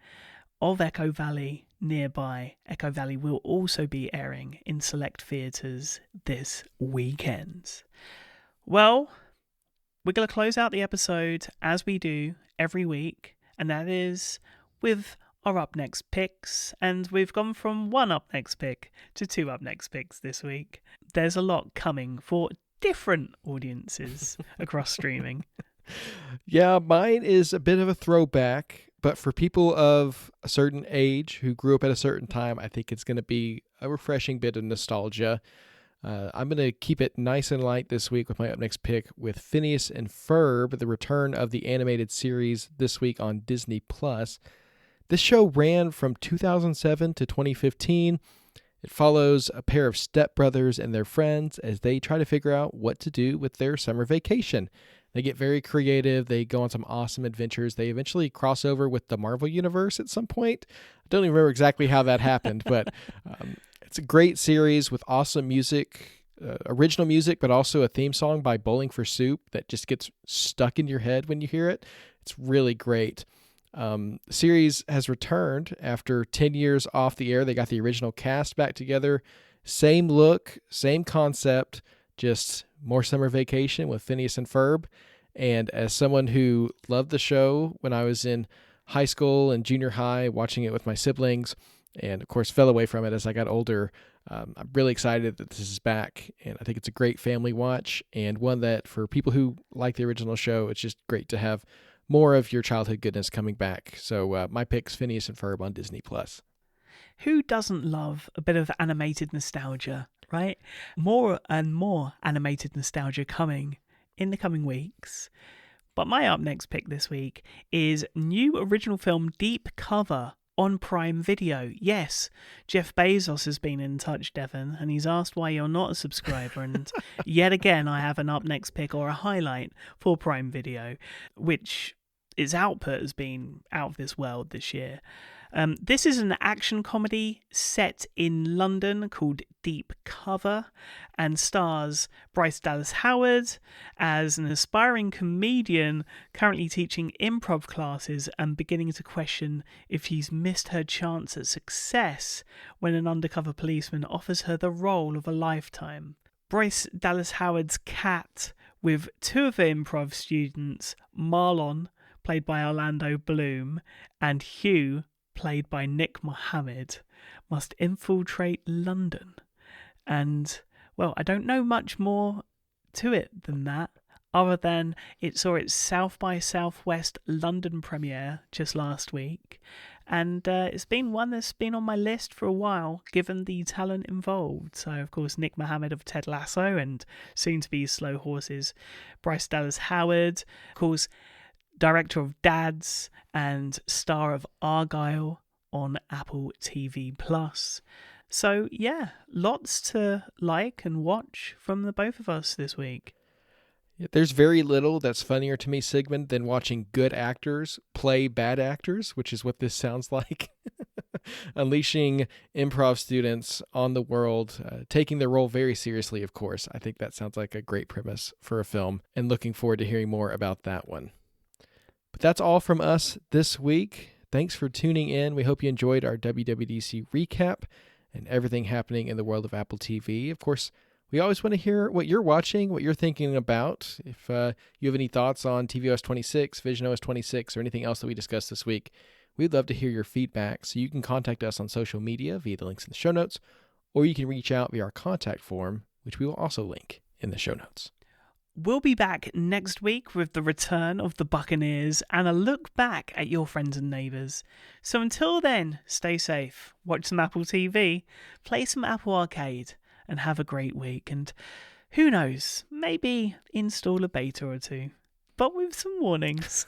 of Echo Valley nearby, Echo Valley will also be airing in select theatres this weekend. Well, we're going to close out the episode as we do every week, and that is with our Up Next picks. And we've gone from one Up Next pick to two Up Next picks this week. There's a lot coming for different audiences across streaming. Yeah, mine is a bit of a throwback, but for people of a certain age who grew up at a certain time, I think it's going to be a refreshing bit of nostalgia. I'm going to keep it nice and light this week with my Up Next pick with Phineas and Ferb, the return of the animated series this week on Disney+. This show ran from 2007 to 2015. It follows a pair of stepbrothers and their friends as they try to figure out what to do with their summer vacation. They get very creative. They go on some awesome adventures. They eventually cross over with the Marvel Universe at some point. I don't even remember exactly how that happened, but it's a great series with awesome music, original music, but also a theme song by Bowling for Soup that just gets stuck in your head when you hear it. It's really great. The series has returned after 10 years off the air. They got the original cast back together. Same look, same concept, just more summer vacation with Phineas and Ferb. And as someone who loved the show when I was in high school and junior high, watching it with my siblings, and of course fell away from it as I got older, I'm really excited that this is back. And I think it's a great family watch, and one that for people who like the original show, it's just great to have more of your childhood goodness coming back. So my pick's Phineas and Ferb on Disney+. Who doesn't love a bit of animated nostalgia, right? More and more animated nostalgia coming in the coming weeks. But my Up Next pick this week is new original film Deep Cover on Prime Video. Yes, Jeff Bezos has been in touch, Devon, and he's asked why you're not a subscriber. And yet again, I have an Up Next pick or a highlight for Prime Video, which its output has been out of this world this year. This is an action comedy set in London called Deep Cover, and stars Bryce Dallas Howard as an aspiring comedian currently teaching improv classes and beginning to question if she's missed her chance at success when an undercover policeman offers her the role of a lifetime. Bryce Dallas Howard's cat with two of the improv students, Marlon, played by Orlando Bloom, and Hugh, played by Nick Mohammed, must infiltrate London. And, well, I don't know much more to it than that, other than it saw its South by Southwest London premiere just last week, and it's been one that's been on my list for a while, given the talent involved. So, of course, Nick Mohammed of Ted Lasso and soon-to-be Slow Horses, Bryce Dallas Howard, of course, director of Dads and star of Argylle on Apple TV+. So, yeah, lots to like and watch from the both of us this week. There's very little that's funnier to me, Sigmund, than watching good actors play bad actors, which is what this sounds like. Unleashing improv students on the world, taking their role very seriously, of course. I think that sounds like a great premise for a film, and looking forward to hearing more about that one. But that's all from us this week. Thanks for tuning in. We hope you enjoyed our WWDC recap and everything happening in the world of Apple TV. Of course, we always want to hear what you're watching, what you're thinking about. If you have any thoughts on tvOS 26, visionOS 26, or anything else that we discussed this week, we'd love to hear your feedback. So you can contact us on social media via the links in the show notes, or you can reach out via our contact form, which we will also link in the show notes. We'll be back next week with the return of the Buccaneers and a look back at your friends and neighbours. So until then, stay safe, watch some Apple TV, play some Apple Arcade, and have a great week. And who knows, maybe install a beta or two, but with some warnings.